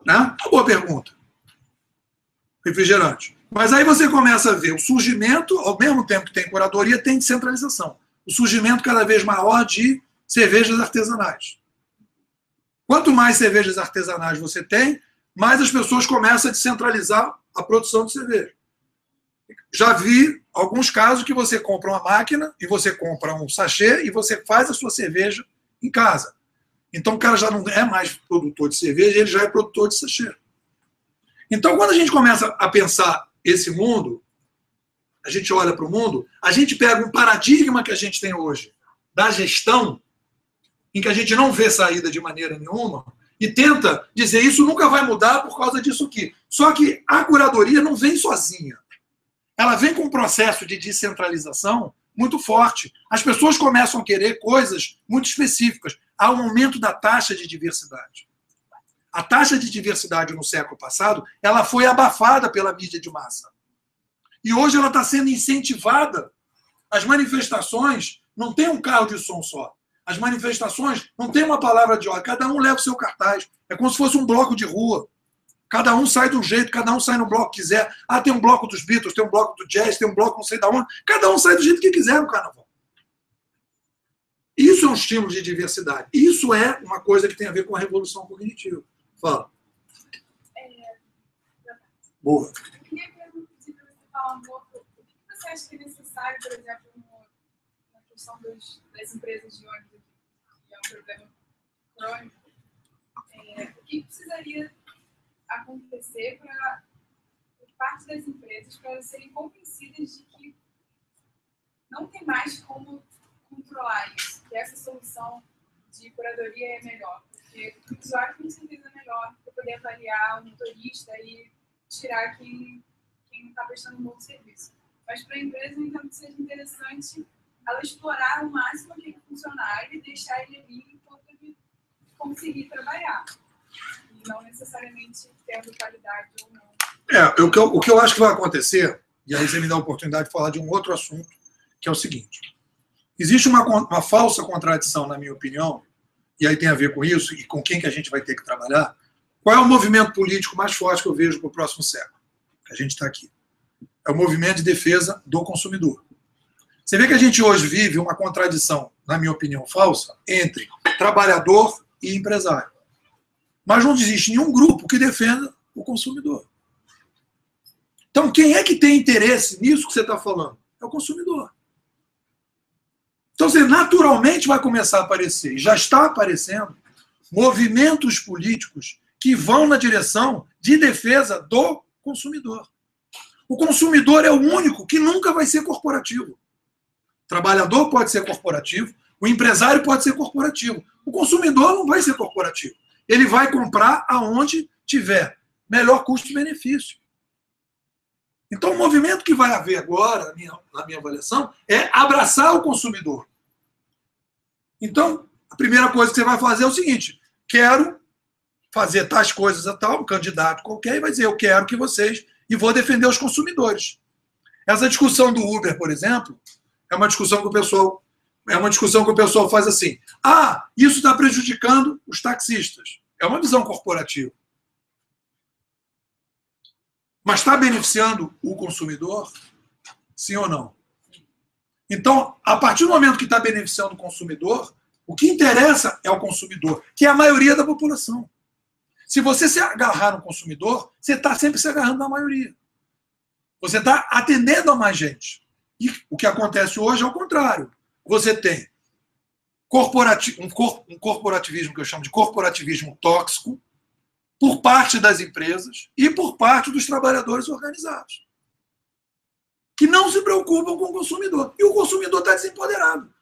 Né? Uma boa pergunta. Refrigerante. Mas aí você começa a ver o surgimento, ao mesmo tempo que tem curadoria, tem descentralização. O surgimento cada vez maior de cervejas artesanais. Quanto mais cervejas artesanais você tem, mais as pessoas começam a descentralizar a produção de cerveja. Já vi alguns casos que você compra uma máquina e você compra um sachê e você faz a sua cerveja em casa. Então o cara já não é mais produtor de cerveja, ele já é produtor de sachê. Então, quando a gente começa a pensar esse mundo, a gente olha para o mundo, a gente pega um paradigma que a gente tem hoje da gestão, em que a gente não vê saída de maneira nenhuma, e tenta dizer isso nunca vai mudar por causa disso aqui. Só que a curadoria não vem sozinha. Ela vem com um processo de descentralização muito forte. As pessoas começam a querer coisas muito específicas. Há um aumento da taxa de diversidade. A taxa de diversidade no século passado, ela foi abafada pela mídia de massa. E hoje ela está sendo incentivada. As manifestações não tem um carro de som só. As manifestações não tem uma palavra de ordem. Cada um leva o seu cartaz. É como se fosse um bloco de rua. Cada um sai de um jeito, cada um sai no bloco que quiser. Tem um bloco dos Beatles, tem um bloco do jazz, tem um bloco não sei da onde. Cada um sai do jeito que quiser no carnaval. Isso é um estímulo de diversidade. Isso é uma coisa que tem a ver com a revolução cognitiva. Fala. Boa. Eu queria pedir para você falar um pouco o que você acha que é necessário, por exemplo, na questão das empresas de ônibus, que é um problema crônico. O que precisaria acontecer por parte das empresas para elas serem convencidas de que não tem mais como controlar isso, que essa solução de curadoria é melhor. Porque o usuário com certeza é melhor para poder avaliar o motorista e tirar quem não está prestando um bom serviço. Mas para a empresa, eu entendo que seja interessante ela explorar ao máximo aquele funcionário e deixar ele ali enquanto ele conseguir trabalhar. E não necessariamente tendo qualidade ou não. O que eu acho que vai acontecer, e aí você me dá a oportunidade de falar de um outro assunto, que é o seguinte. Existe uma falsa contradição, na minha opinião, e aí tem a ver com isso, e com quem que a gente vai ter que trabalhar. Qual é o movimento político mais forte que eu vejo para o próximo século? A gente está aqui. É o movimento de defesa do consumidor. Você vê que a gente hoje vive uma contradição, na minha opinião, falsa, entre trabalhador e empresário. Mas não existe nenhum grupo que defenda o consumidor. Então, quem é que tem interesse nisso que você está falando? É o consumidor. Então, você naturalmente vai começar a aparecer, e já está aparecendo, movimentos políticos que vão na direção de defesa do consumidor. O consumidor é o único que nunca vai ser corporativo. O trabalhador pode ser corporativo, o empresário pode ser corporativo. O consumidor não vai ser corporativo. Ele vai comprar aonde tiver melhor custo-benefício. Então, o movimento que vai haver agora, na minha avaliação, é abraçar o consumidor. Então, a primeira coisa que você vai fazer é o seguinte: quero fazer tais coisas a tal, um candidato qualquer, e vai dizer, eu quero que vocês, e vou defender os consumidores. Essa discussão do Uber, por exemplo, é uma discussão que o pessoal faz assim: ah, isso está prejudicando os taxistas. É uma visão corporativa. Mas está beneficiando o consumidor? Sim ou não? Então, a partir do momento que está beneficiando o consumidor, o que interessa é o consumidor, que é a maioria da população. Se você se agarrar no consumidor, você está sempre se agarrando na maioria. Você está atendendo a mais gente. E o que acontece hoje é o contrário. Você tem um corporativismo que eu chamo de corporativismo tóxico, por parte das empresas e por parte dos trabalhadores organizados, que não se preocupam com o consumidor. E o consumidor está desempoderado.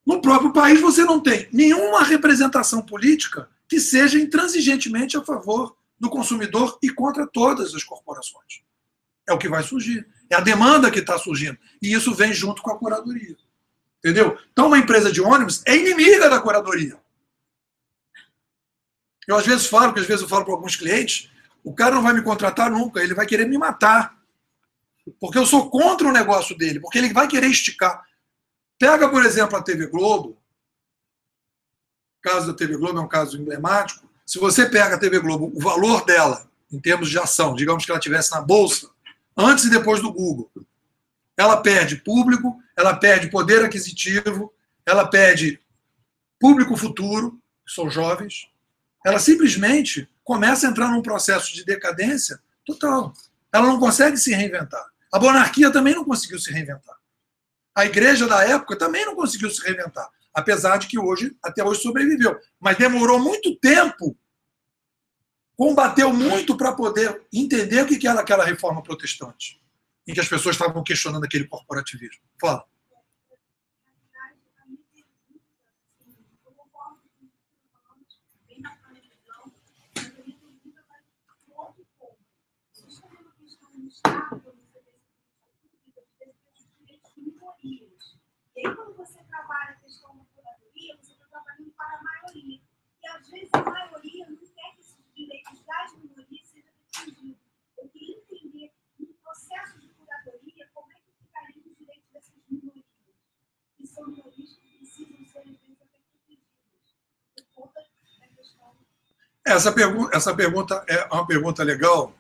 No próprio país, você não tem nenhuma representação política que seja intransigentemente a favor do consumidor e contra todas as corporações. É o que vai surgir. É a demanda que está surgindo. E isso vem junto com a curadoria. Entendeu? Então, uma empresa de ônibus é inimiga da curadoria. Eu às vezes falo para alguns clientes, o cara não vai me contratar nunca, ele vai querer me matar. Porque eu sou contra o negócio dele, porque ele vai querer esticar. Pega, por exemplo, a TV Globo. O caso da TV Globo é um caso emblemático. Se você pega a TV Globo, o valor dela, em termos de ação, digamos que ela estivesse na Bolsa, antes e depois do Google, ela perde público, ela perde poder aquisitivo, ela perde público futuro, que são jovens. Ela simplesmente começa a entrar num processo de decadência total. Ela não consegue se reinventar. A monarquia também não conseguiu se reinventar. A igreja da época também não conseguiu se reinventar, apesar de que até hoje sobreviveu. Mas demorou muito tempo, combateu muito para poder entender o que era aquela reforma protestante, em que as pessoas estavam questionando aquele corporativismo. Fala. E aí, quando você trabalha a questão da curadoria, você está trabalhando para a maioria. E, às vezes, a maioria não quer que esses direitos das minorias sejam defendidos. Eu queria entender, no processo de curadoria, como é que ficariam os direitos dessas minorias? Que são minorias que precisam ser, às vezes, até protegidas. Por conta da questão... Essa pergunta é uma pergunta legal,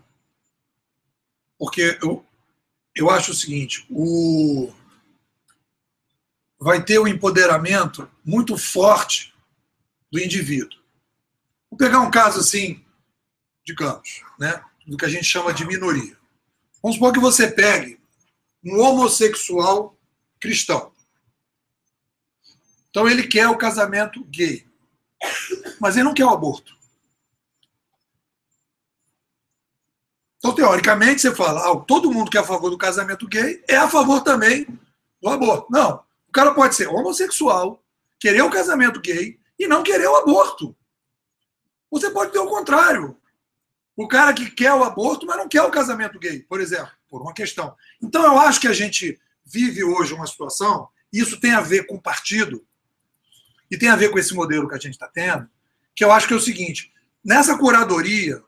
porque eu acho o seguinte, vai ter um empoderamento muito forte do indivíduo. Vou pegar um caso assim, digamos, né, do que a gente chama de minoria. Vamos supor que você pegue um homossexual cristão. Então ele quer o casamento gay, mas ele não quer o aborto. Então, teoricamente, você fala, todo mundo que é a favor do casamento gay é a favor também do aborto. Não. O cara pode ser homossexual, querer o casamento gay e não querer o aborto. Você pode ter o contrário. O cara que quer o aborto, mas não quer o casamento gay, por exemplo, por uma questão. Então, eu acho que a gente vive hoje uma situação, e isso tem a ver com o partido, e tem a ver com esse modelo que a gente está tendo, que eu acho que é o seguinte, nessa curadoria,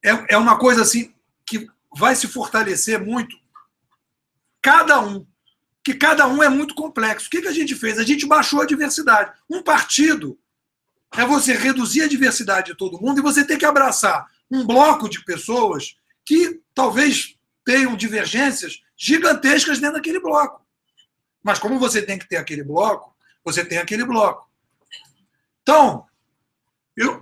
é uma coisa assim que vai se fortalecer muito cada um, que cada um é muito complexo. O que a gente fez? A gente baixou a diversidade. Um partido é você reduzir a diversidade de todo mundo e você ter que abraçar um bloco de pessoas que talvez tenham divergências gigantescas dentro daquele bloco. Mas como você tem que ter aquele bloco, você tem aquele bloco. Então,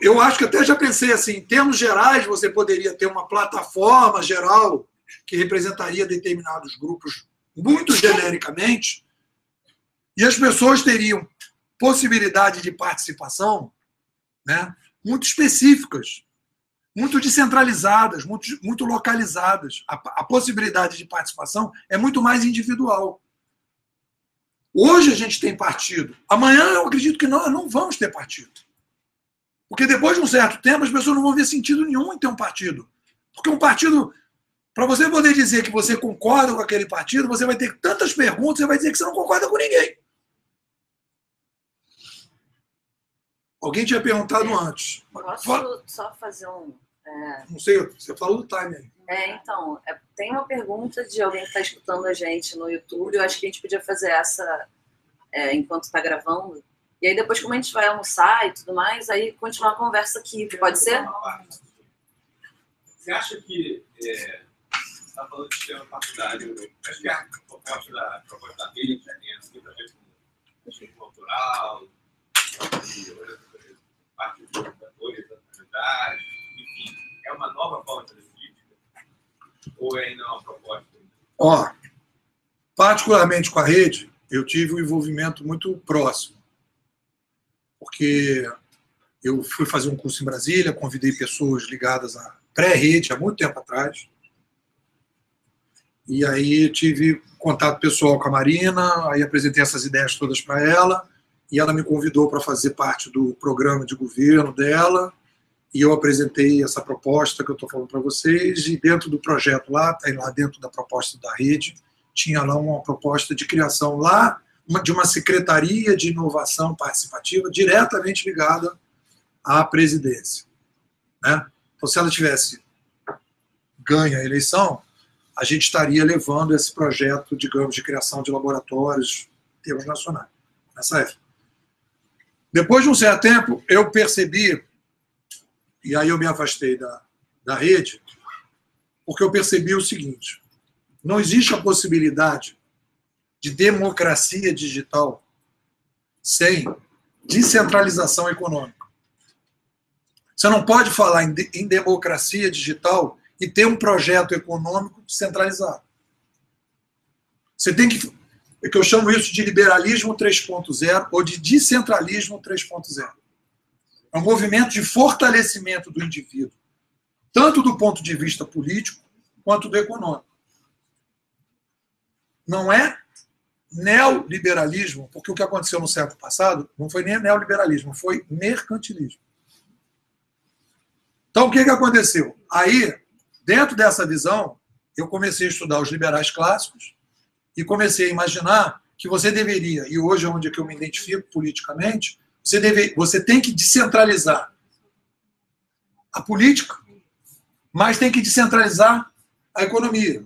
eu acho que até já pensei assim, em termos gerais, você poderia ter uma plataforma geral que representaria determinados grupos muito genericamente, e as pessoas teriam possibilidade de participação, né, muito específicas, muito descentralizadas, muito localizadas. A possibilidade de participação é muito mais individual. Hoje a gente tem partido. Amanhã eu acredito que nós não vamos ter partido. Porque depois de um certo tempo as pessoas não vão ver sentido nenhum em ter um partido. Porque um partido, para você poder dizer que você concorda com aquele partido, você vai ter tantas perguntas, você vai dizer que você não concorda com ninguém. Alguém tinha perguntado antes. Posso só fazer um... Não sei, você falou do time aí. Então, tem uma pergunta de alguém que está escutando a gente no YouTube. Eu acho que a gente podia fazer essa enquanto está gravando. E aí depois, como a gente vai almoçar e tudo mais, aí continuar a conversa aqui. Pode ser? Você acha que... Você está falando de sistema partidário. Acho que a proposta da rede tem assim, para ver com o cultural, parte dos educadores da comunidade, enfim, é uma nova forma de política? Ou é ainda uma proposta? Particularmente com a rede, eu tive um envolvimento muito próximo. Porque eu fui fazer um curso em Brasília, convidei pessoas ligadas à pré-rede há muito tempo atrás. E aí tive contato pessoal com a Marina, aí apresentei essas ideias todas para ela, e ela me convidou para fazer parte do programa de governo dela, e eu apresentei essa proposta que eu estou falando para vocês, e dentro do projeto lá dentro da proposta da rede, tinha lá uma proposta de criação lá de uma secretaria de inovação participativa diretamente ligada à presidência. Né? Então, se ela tivesse ganho a eleição, a gente estaria levando esse projeto, digamos, de criação de laboratórios em termos nacionais, nessa época. Depois de um certo tempo, eu percebi, e aí eu me afastei da rede, porque eu percebi o seguinte: não existe a possibilidade de democracia digital sem descentralização econômica. Você não pode falar em democracia digital e ter um projeto econômico centralizado. Você tem que eu chamo isso de liberalismo 3.0 ou de descentralismo 3.0. É um movimento de fortalecimento do indivíduo, tanto do ponto de vista político quanto do econômico. Não é neoliberalismo, porque o que aconteceu no século passado não foi nem neoliberalismo, foi mercantilismo. Então, o que aconteceu? Aí, dentro dessa visão, eu comecei a estudar os liberais clássicos e comecei a imaginar que você deveria, e hoje é onde eu me identifico politicamente, você tem que descentralizar a política, mas tem que descentralizar a economia.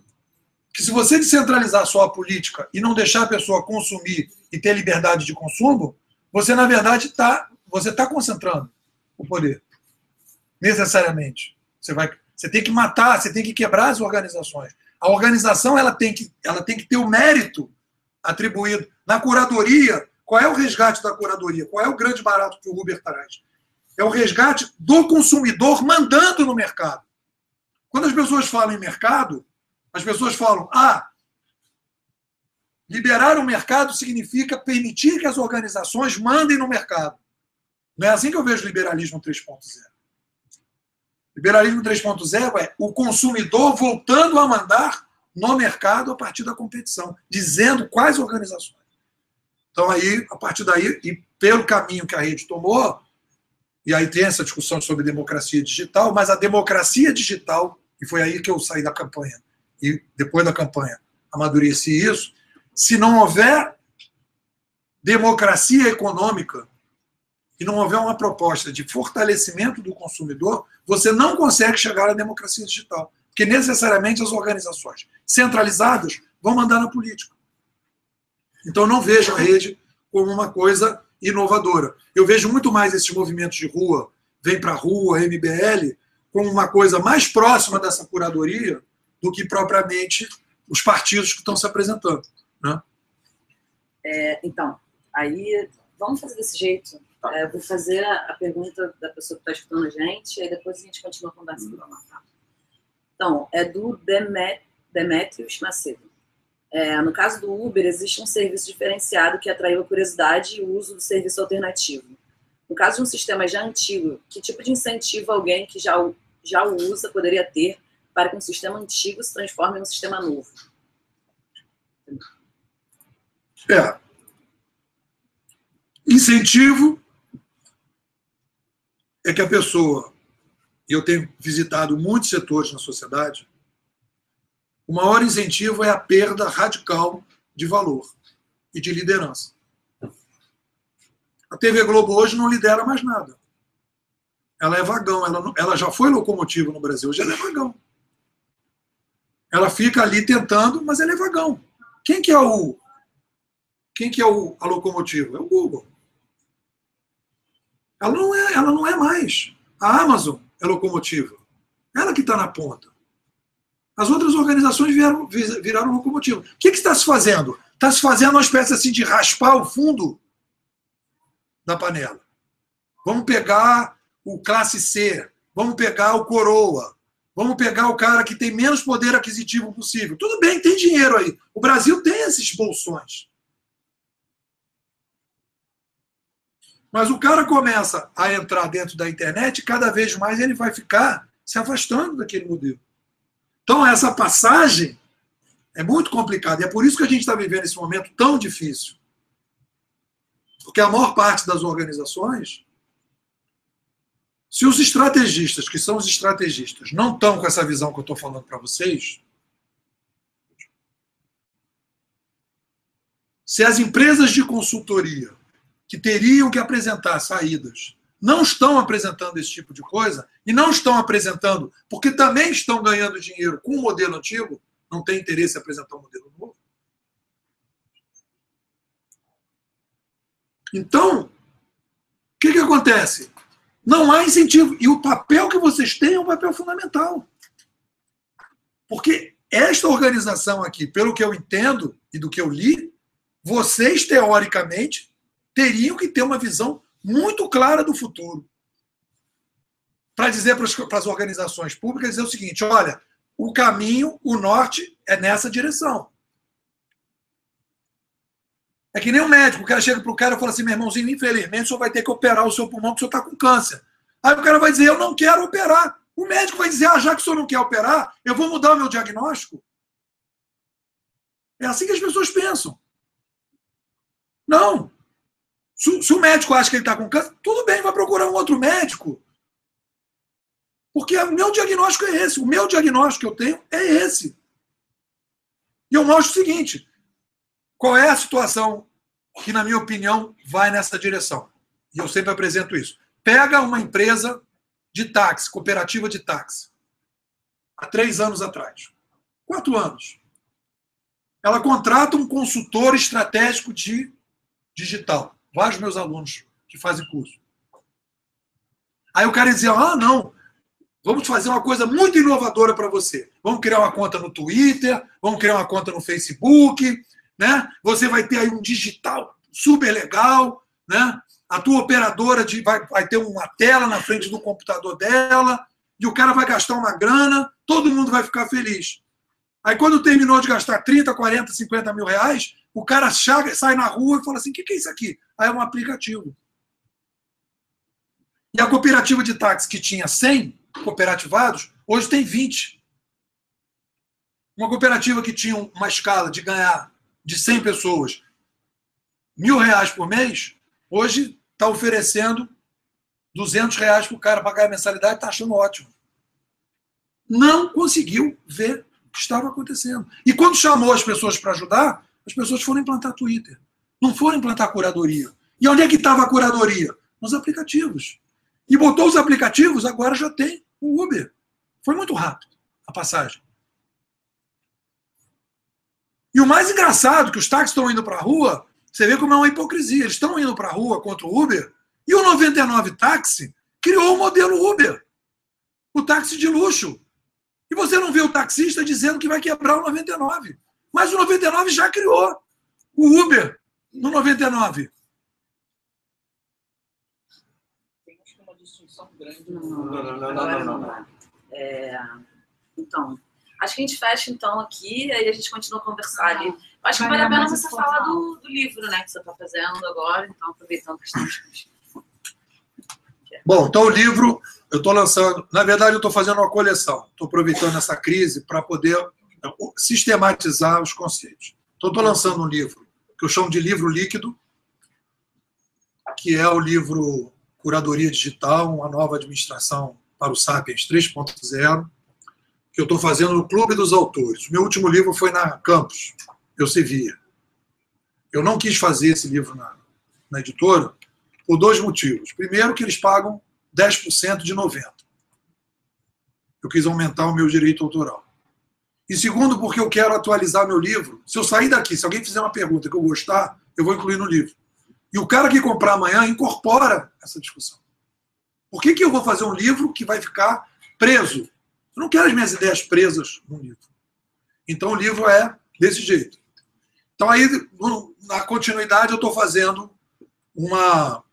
Que se você descentralizar só a política e não deixar a pessoa consumir e ter liberdade de consumo, você, na verdade, está concentrando o poder. Necessariamente. Você tem que matar, você tem que quebrar as organizações. A organização ela tem que ter o mérito atribuído. Na curadoria, qual é o resgate da curadoria? Qual é o grande barato que o Uber traz? É o resgate do consumidor mandando no mercado. Quando as pessoas falam em mercado, as pessoas falam, liberar o mercado significa permitir que as organizações mandem no mercado. Não é assim que eu vejo liberalismo 3.0. Liberalismo 3.0 é o consumidor voltando a mandar no mercado a partir da competição, dizendo quais organizações. Então, aí, a partir daí, e pelo caminho que a rede tomou, e aí tem essa discussão sobre democracia digital, mas a democracia digital, e foi aí que eu saí da campanha, e depois da campanha amadureci isso, se não houver democracia econômica, e não houver uma proposta de fortalecimento do consumidor, você não consegue chegar à democracia digital. Porque necessariamente as organizações centralizadas vão mandar na política. Então não vejo a rede como uma coisa inovadora. Eu vejo muito mais esses movimentos de rua, Vem Pra Rua, MBL, como uma coisa mais próxima dessa curadoria do que propriamente os partidos que estão se apresentando. Né? Então, aí vamos fazer desse jeito. Eu vou fazer a pergunta da pessoa que está escutando a gente, e aí depois a gente continua conversando. Então, é do Demetrios Macedo. No caso do Uber, existe um serviço diferenciado que atraiu a curiosidade e o uso do serviço alternativo. No caso de um sistema já antigo, que tipo de incentivo alguém que já o usa poderia ter para que um sistema antigo se transforme em um sistema novo? Incentivo é que a pessoa, e eu tenho visitado muitos setores na sociedade, o maior incentivo é a perda radical de valor e de liderança. A TV Globo hoje não lidera mais nada. Ela é vagão, ela já foi locomotiva no Brasil, hoje ela é vagão. Ela fica ali tentando, mas ela é vagão. Quem que é a locomotiva? É o Google. Ela não é mais. A Amazon é locomotiva. Ela que está na ponta. As outras organizações viraram locomotiva. O que está se fazendo? Está se fazendo uma espécie assim de raspar o fundo da panela. Vamos pegar o classe C, vamos pegar o coroa, vamos pegar o cara que tem menos poder aquisitivo possível. Tudo bem, tem dinheiro aí. O Brasil tem esses bolsões. Mas o cara começa a entrar dentro da internet e cada vez mais ele vai ficar se afastando daquele modelo. Então, essa passagem é muito complicada. E é por isso que a gente está vivendo esse momento tão difícil. Porque a maior parte das organizações, se os estrategistas, que são os estrategistas, não estão com essa visão que eu estou falando para vocês, se as empresas de consultoria que teriam que apresentar saídas não estão apresentando esse tipo de coisa, e não estão apresentando porque também estão ganhando dinheiro com o modelo antigo, não tem interesse em apresentar um modelo novo. Então, o que acontece? Não há incentivo. E o papel que vocês têm é um papel fundamental. Porque esta organização aqui, pelo que eu entendo e do que eu li, vocês, teoricamente, teriam que ter uma visão muito clara do futuro. Para dizer para as organizações públicas, dizer o seguinte, olha, o caminho, o norte, é nessa direção. É que nem um médico, o cara chega para o cara e fala assim, meu irmãozinho, infelizmente o senhor vai ter que operar o seu pulmão, porque o senhor está com câncer. Aí o cara vai dizer, eu não quero operar. O médico vai dizer, já que o senhor não quer operar, eu vou mudar o meu diagnóstico. É assim que as pessoas pensam. Não. Se o médico acha que ele está com câncer, tudo bem, vai procurar um outro médico. Porque o meu diagnóstico é esse. O meu diagnóstico que eu tenho é esse. E eu mostro o seguinte, qual é a situação que, na minha opinião, vai nessa direção? E eu sempre apresento isso. Pega uma empresa de táxi, cooperativa de táxi, há 3 anos atrás. 4 anos. Ela contrata um consultor estratégico de digital. Vários meus alunos que fazem curso. Aí o cara dizia, não, vamos fazer uma coisa muito inovadora para você. Vamos criar uma conta no Twitter, vamos criar uma conta no Facebook, né? Você vai ter aí um digital super legal, né? A tua operadora vai ter uma tela na frente do computador dela, e o cara vai gastar uma grana, todo mundo vai ficar feliz. Aí quando terminou de gastar 30, 40, 50 mil reais, o cara sai na rua e fala assim, o que é isso aqui? Aí é um aplicativo. E a cooperativa de táxi que tinha 100, cooperativados, hoje tem 20. Uma cooperativa que tinha uma escala de ganhar de 100 pessoas R$1.000 por mês, hoje está oferecendo R$200 para o cara pagar a mensalidade, está achando ótimo. Não conseguiu ver o que estava acontecendo. E quando chamou as pessoas para ajudar, as pessoas foram implantar Twitter. Não foram implantar curadoria. E onde é que estava a curadoria? Nos aplicativos. E botou os aplicativos, agora já tem o Uber. Foi muito rápido a passagem. E o mais engraçado, que os táxis estão indo para a rua, você vê como é uma hipocrisia. Eles estão indo para a rua contra o Uber, e o 99 Táxi criou o modelo Uber. O táxi de luxo. E você não vê o taxista dizendo que vai quebrar o 99. Mas o 99 já criou o Uber no 99. Tem acho que uma distinção grande. Não. Então, acho que a gente fecha então aqui, aí a gente continua a conversar ali. Acho que vale a pena você falar do livro, né, que você está fazendo agora, então aproveitando que estamos. Bom, então o livro eu estou lançando, na verdade eu estou fazendo uma coleção, estou aproveitando essa crise para poder sistematizar os conceitos. Então estou lançando um livro que eu chamo de livro líquido, que é o livro Curadoria Digital, uma nova administração para o Sapiens 3.0, que eu estou fazendo no Clube dos Autores. O meu último livro foi na Campus, Elsevier. Eu não quis fazer esse livro na editora por 2 motivos. Primeiro, que eles pagam 10% de 90%. Eu quis aumentar o meu direito autoral. E segundo, porque eu quero atualizar meu livro. Se eu sair daqui, se alguém fizer uma pergunta que eu gostar, eu vou incluir no livro. E o cara que comprar amanhã incorpora essa discussão. Por que eu vou fazer um livro que vai ficar preso? Eu não quero as minhas ideias presas no livro. Então o livro é desse jeito. Então aí, na continuidade, eu estou fazendo uma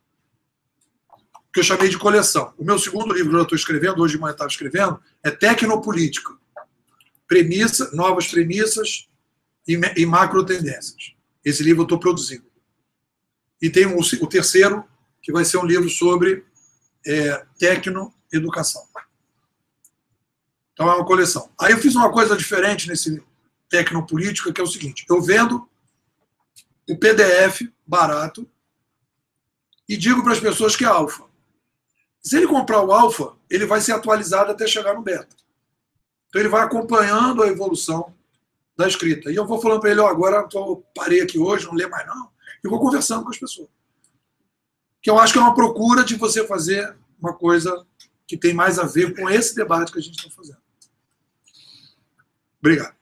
que eu chamei de coleção. O meu segundo livro que eu estou escrevendo, hoje de manhã estava escrevendo, é Tecnopolítica. Novas premissas e macro tendências. Esse livro eu estou produzindo. E tem o terceiro, que vai ser um livro sobre tecnoeducação. Então é uma coleção. Aí eu fiz uma coisa diferente nesse Tecnopolítica, que é o seguinte: eu vendo o PDF barato e digo para as pessoas que é alfa. Se ele comprar o alfa, ele vai ser atualizado até chegar no beta. Então ele vai acompanhando a evolução da escrita. E eu vou falando para ele, agora eu parei aqui hoje, não lê mais não. E vou conversando com as pessoas. Que eu acho que é uma procura de você fazer uma coisa que tem mais a ver com esse debate que a gente está fazendo. Obrigado.